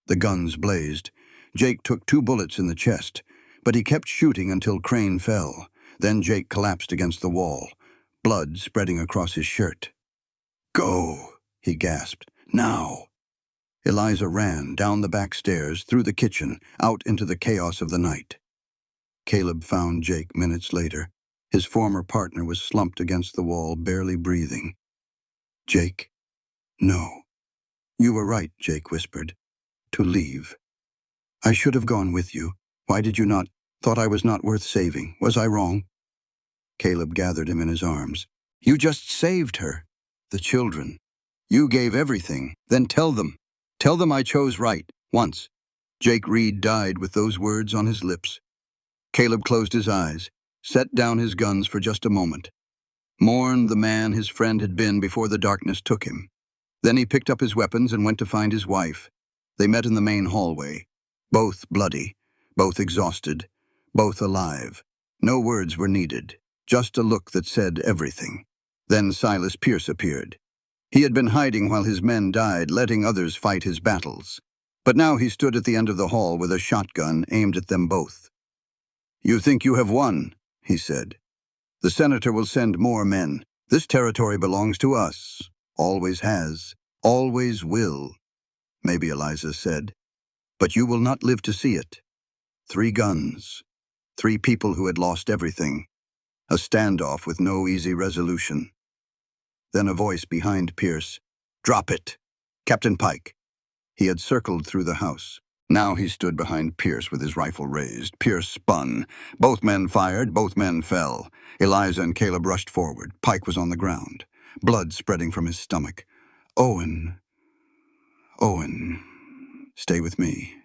The guns blazed. Jake took 2 bullets in the chest, but he kept shooting until Crane fell. Then Jake collapsed against the wall, blood spreading across his shirt. "Go," he gasped. "Now." Eliza ran down the back stairs, through the kitchen, out into the chaos of the night. Caleb found Jake minutes later. His former partner was slumped against the wall, barely breathing. "Jake?" "No." "You were right," Jake whispered. "To leave. I should have gone with you. Why did you not? Thought I was not worth saving. Was I wrong?" Caleb gathered him in his arms. "You just saved her. The children. You gave everything. Then tell them. Tell them I chose right, once." Jake Reed died with those words on his lips. Caleb closed his eyes, set down his guns for just a moment. Mourned the man his friend had been before the darkness took him. Then he picked up his weapons and went to find his wife. They met in the main hallway. Both bloody, both exhausted, both alive. No words were needed, just a look that said everything. Then Silas Pierce appeared. He had been hiding while his men died, letting others fight his battles. But now he stood at the end of the hall with a shotgun aimed at them both. "You think you have won," he said. "The senator will send more men. This territory belongs to us. Always has. Always will," maybe Eliza said. "But you will not live to see it." 3 guns. 3 people who had lost everything. A standoff with no easy resolution. Then a voice behind Pierce. "Drop it. Captain Pike." He had circled through the house. Now he stood behind Pierce with his rifle raised. Pierce spun. Both men fired, both men fell. Eliza and Caleb rushed forward. Pike was on the ground, blood spreading from his stomach. Owen. Stay with me."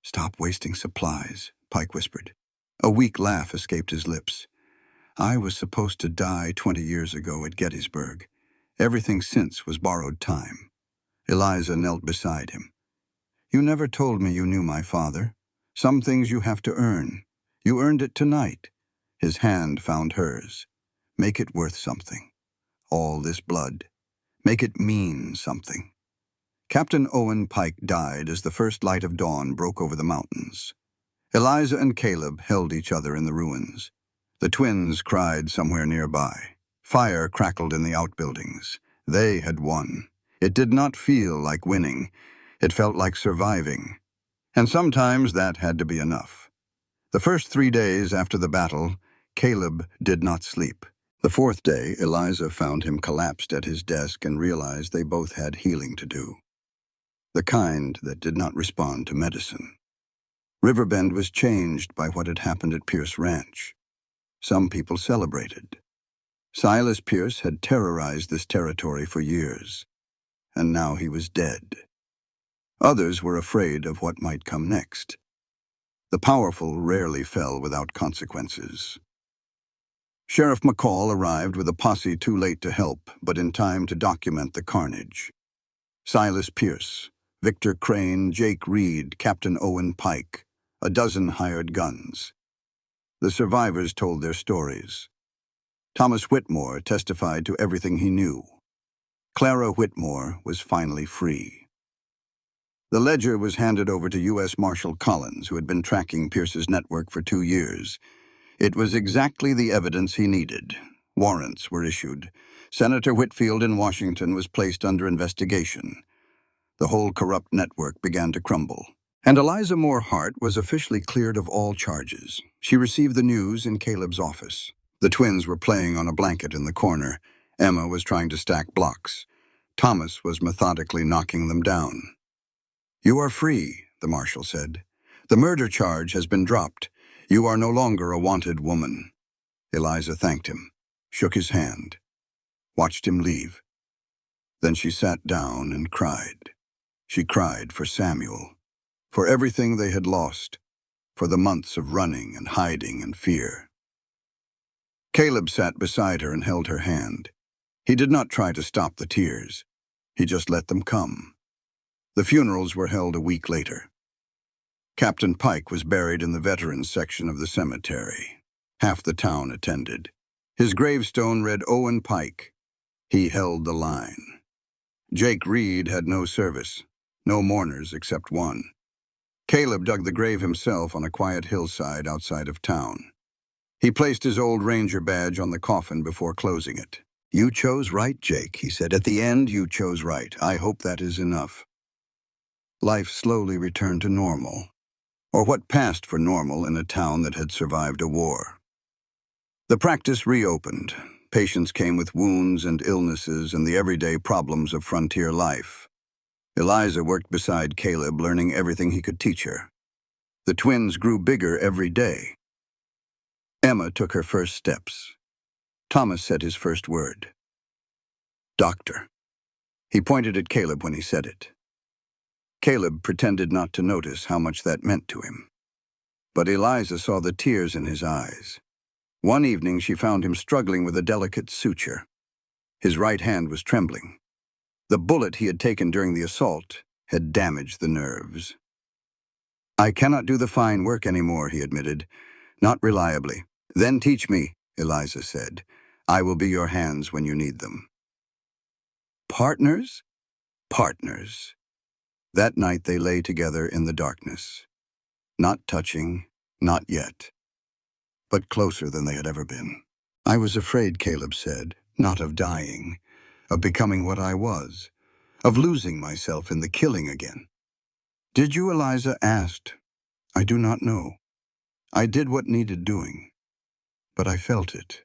"Stop wasting supplies," Pike whispered. A weak laugh escaped his lips. "I was supposed to die 20 years ago at Gettysburg. Everything since was borrowed time." Eliza knelt beside him. "You never told me you knew my father. Some things you have to earn. You earned it tonight." His hand found hers. "Make it worth something. All this blood. Make it mean something." Captain Owen Pike died as the first light of dawn broke over the mountains. Eliza and Caleb held each other in the ruins. The twins cried somewhere nearby. Fire crackled in the outbuildings. They had won. It did not feel like winning. It felt like surviving. And sometimes that had to be enough. The first 3 days after the battle, Caleb did not sleep. The fourth day, Eliza found him collapsed at his desk and realized they both had healing to do. The kind that did not respond to medicine. Riverbend was changed by what had happened at Pierce Ranch. Some people celebrated. Silas Pierce had terrorized this territory for years, and now he was dead. Others were afraid of what might come next. The powerful rarely fell without consequences. Sheriff McCall arrived with a posse too late to help, but in time to document the carnage. Silas Pierce, Victor Crane, Jake Reed, Captain Owen Pike, a dozen hired guns. The survivors told their stories. Thomas Whitmore testified to everything he knew. Clara Whitmore was finally free. The ledger was handed over to U.S. Marshal Collins, who had been tracking Pierce's network for 2 years. It was exactly the evidence he needed. Warrants were issued. Senator Whitfield in Washington was placed under investigation. The whole corrupt network began to crumble. And Eliza Moore Hart was officially cleared of all charges. She received the news in Caleb's office. The twins were playing on a blanket in the corner. Emma was trying to stack blocks. Thomas was methodically knocking them down. "You are free," the marshal said. "The murder charge has been dropped. You are no longer a wanted woman." Eliza thanked him, shook his hand, watched him leave. Then she sat down and cried. She cried for Samuel, for everything they had lost, for the months of running and hiding and fear. Caleb sat beside her and held her hand. He did not try to stop the tears. He just let them come. The funerals were held a week later. Captain Pike was buried in the veterans section of the cemetery. Half the town attended. His gravestone read Owen Pike. He held the line. Jake Reed had no service, no mourners except one. Caleb dug the grave himself on a quiet hillside outside of town. He placed his old ranger badge on the coffin before closing it. "You chose right, Jake," he said. "At the end, you chose right. I hope that is enough." Life slowly returned to normal, or what passed for normal in a town that had survived a war. The practice reopened. Patients came with wounds and illnesses and the everyday problems of frontier life. Eliza worked beside Caleb, learning everything he could teach her. The twins grew bigger every day. Emma took her first steps. Thomas said his first word. "Doctor." He pointed at Caleb when he said it. Caleb pretended not to notice how much that meant to him. But Eliza saw the tears in his eyes. One evening she found him struggling with a delicate suture. His right hand was trembling. The bullet he had taken during the assault had damaged the nerves. "I cannot do the fine work anymore," he admitted. "Not reliably." "Then teach me," Eliza said. "I will be your hands when you need them." Partners? Partners. That night they lay together in the darkness. Not touching, not yet, but closer than they had ever been. "I was afraid," Caleb said, "not of dying, of becoming what I was, of losing myself in the killing again." "Did you?" Eliza asked. "I do not know. I did what needed doing, but I felt it.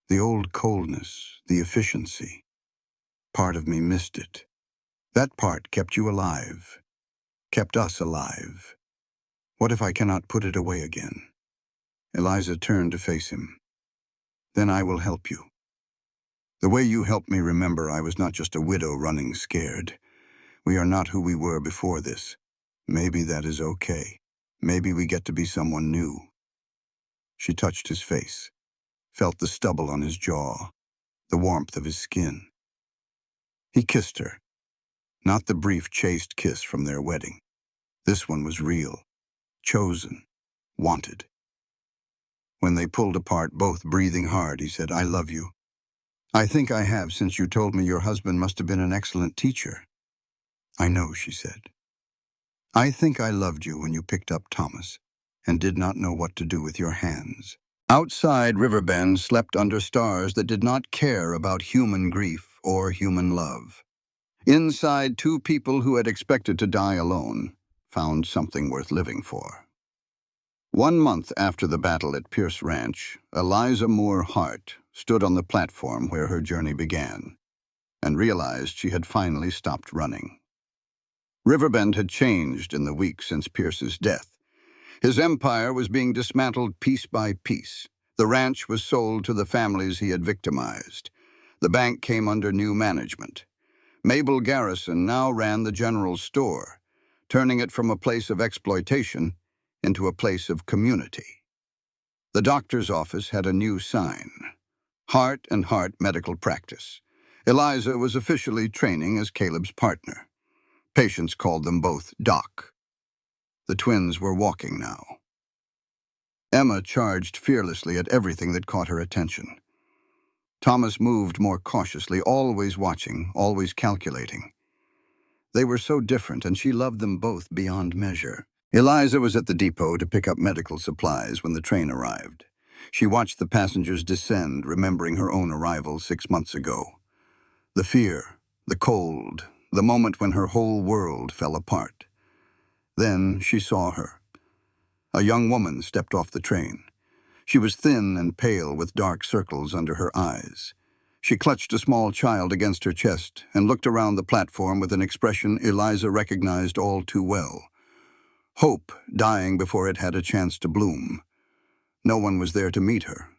The old coldness, the efficiency. Part of me missed it. That part kept you alive, kept us alive. What if I cannot put it away again?" Eliza turned to face him. "Then I will help you. The way you helped me remember I was not just a widow running scared. We are not who we were before this. Maybe that is okay. Maybe we get to be someone new." She touched his face, felt the stubble on his jaw, the warmth of his skin. He kissed her, not the brief, chaste kiss from their wedding. This one was real, chosen, wanted. When they pulled apart, both breathing hard, he said, "I love you. I think I have since you told me your husband must have been an excellent teacher." "I know," she said. "I think I loved you when you picked up Thomas and did not know what to do with your hands." Outside, Riverbend slept under stars that did not care about human grief or human love. Inside, two people who had expected to die alone found something worth living for. 1 month after the battle at Pierce Ranch, Eliza Moore Hart stood on the platform where her journey began and realized she had finally stopped running. Riverbend had changed in the week since Pierce's death. His empire was being dismantled piece by piece. The ranch was sold to the families he had victimized. The bank came under new management. Mabel Garrison now ran the general store, turning it from a place of exploitation into a place of community. The doctor's office had a new sign: Hart and Hart Medical Practice. Eliza was officially training as Caleb's partner. Patients called them both Doc. The twins were walking now. Emma charged fearlessly at everything that caught her attention. Thomas moved more cautiously, always watching, always calculating. They were so different, and she loved them both beyond measure. Eliza was at the depot to pick up medical supplies when the train arrived. She watched the passengers descend, remembering her own arrival 6 months ago. The fear, the cold, the moment when her whole world fell apart. Then she saw her. A young woman stepped off the train. She was thin and pale with dark circles under her eyes. She clutched a small child against her chest and looked around the platform with an expression Eliza recognized all too well. Hope dying before it had a chance to bloom. No one was there to meet her.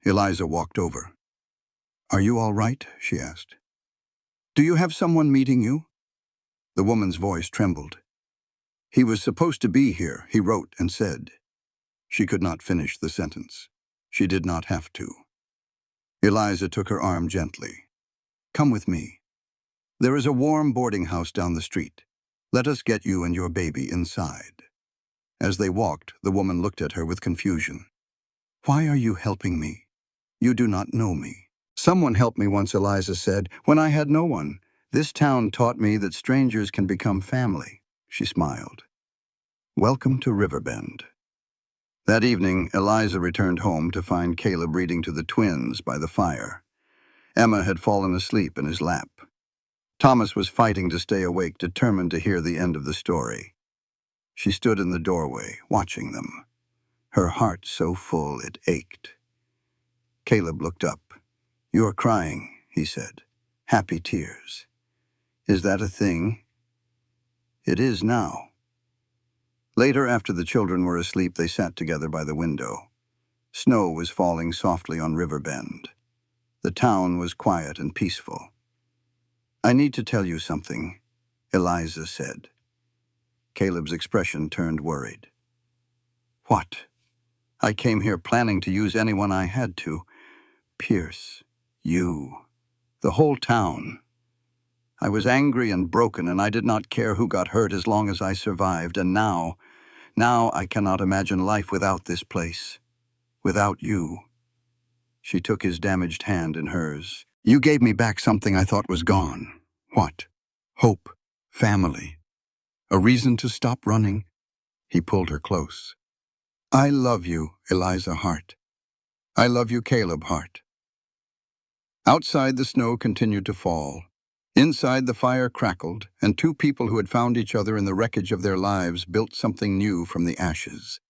Eliza walked over. "Are you all right?" she asked. "Do you have someone meeting you?" The woman's voice trembled. "He was supposed to be here," he wrote and said. She could not finish the sentence. She did not have to. Eliza took her arm gently. "Come with me. There is a warm boarding house down the street. Let us get you and your baby inside." As they walked, the woman looked at her with confusion. "Why are you helping me? You do not know me." "Someone helped me once," Eliza said, "when I had no one. This town taught me that strangers can become family." She smiled. "Welcome to Riverbend." That evening, Eliza returned home to find Caleb reading to the twins by the fire. Emma had fallen asleep in his lap. Thomas was fighting to stay awake, determined to hear the end of the story. She stood in the doorway, watching them, her heart so full it ached. Caleb looked up. "You are crying," he said. "Happy tears. Is that a thing?" "It is now." Later, after the children were asleep, they sat together by the window. Snow was falling softly on Riverbend. The town was quiet and peaceful. "I need to tell you something," Eliza said. Caleb's expression turned worried. "What?" "I came here planning to use anyone I had to. Pierce, you, the whole town. I was angry and broken, and I did not care who got hurt as long as I survived, and now I cannot imagine life without this place, without you." She took his damaged hand in hers. "You gave me back something I thought was gone." "What?" "Hope, family, a reason to stop running." He pulled her close. "I love you, Eliza Hart. I love you, Caleb Hart." Outside, the snow continued to fall. Inside, the fire crackled, and two people who had found each other in the wreckage of their lives built something new from the ashes.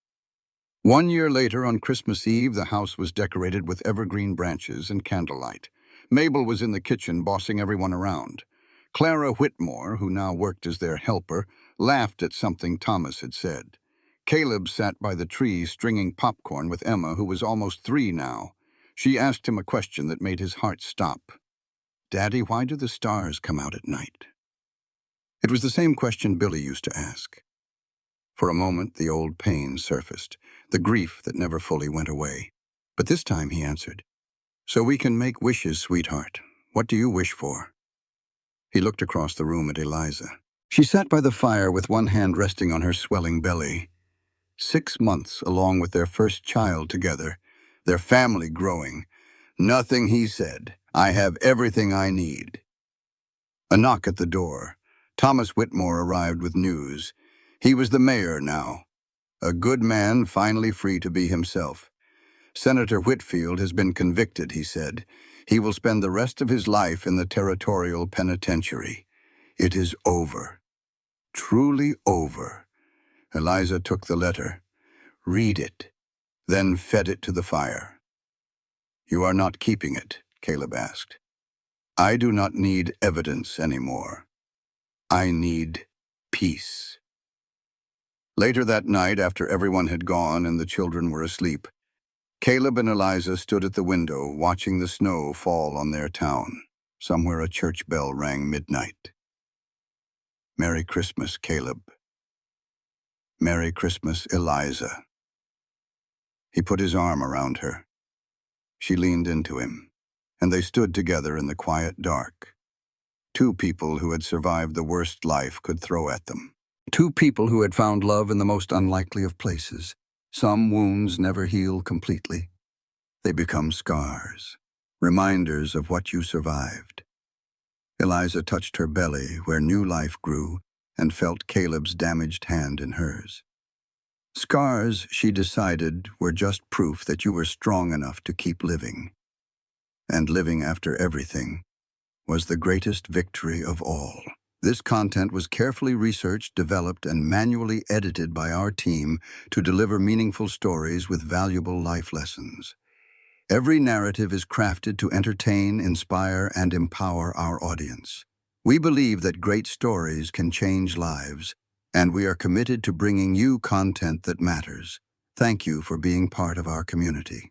1 year later, on Christmas Eve, the house was decorated with evergreen branches and candlelight. Mabel was in the kitchen, bossing everyone around. Clara Whitmore, who now worked as their helper, laughed at something Thomas had said. Caleb sat by the tree, stringing popcorn with Emma, who was almost 3 now. She asked him a question that made his heart stop. "Daddy, why do the stars come out at night?" It was the same question Billy used to ask. For a moment, the old pain surfaced, the grief that never fully went away. But this time he answered, "So we can make wishes, sweetheart. What do you wish for?" He looked across the room at Eliza. She sat by the fire with one hand resting on her swelling belly. 6 months along with their first child together, their family growing. "Nothing," he said. "I have everything I need." A knock at the door. Thomas Whitmore arrived with news. He was the mayor now. A good man, finally free to be himself. "Senator Whitfield has been convicted," he said. "He will spend the rest of his life in the territorial penitentiary. It is over. Truly over." Eliza took the letter. read it, then fed it to the fire. "You are not keeping it," Caleb asked. "I do not need evidence anymore. I need peace." Later that night, after everyone had gone and the children were asleep, Caleb and Eliza stood at the window watching the snow fall on their town. Somewhere a church bell rang midnight. "Merry Christmas, Caleb. Merry Christmas, Eliza." He put his arm around her. She leaned into him, and they stood together in the quiet dark. Two people who had survived the worst life could throw at them. Two people who had found love in the most unlikely of places. Some wounds never heal completely. They become scars, reminders of what you survived. Eliza touched her belly where new life grew and felt Caleb's damaged hand in hers. Scars, she decided, were just proof that you were strong enough to keep living. And living after everything was the greatest victory of all. This content was carefully researched, developed, and manually edited by our team to deliver meaningful stories with valuable life lessons. Every narrative is crafted to entertain, inspire, and empower our audience. We believe that great stories can change lives, and we are committed to bringing you content that matters. Thank you for being part of our community.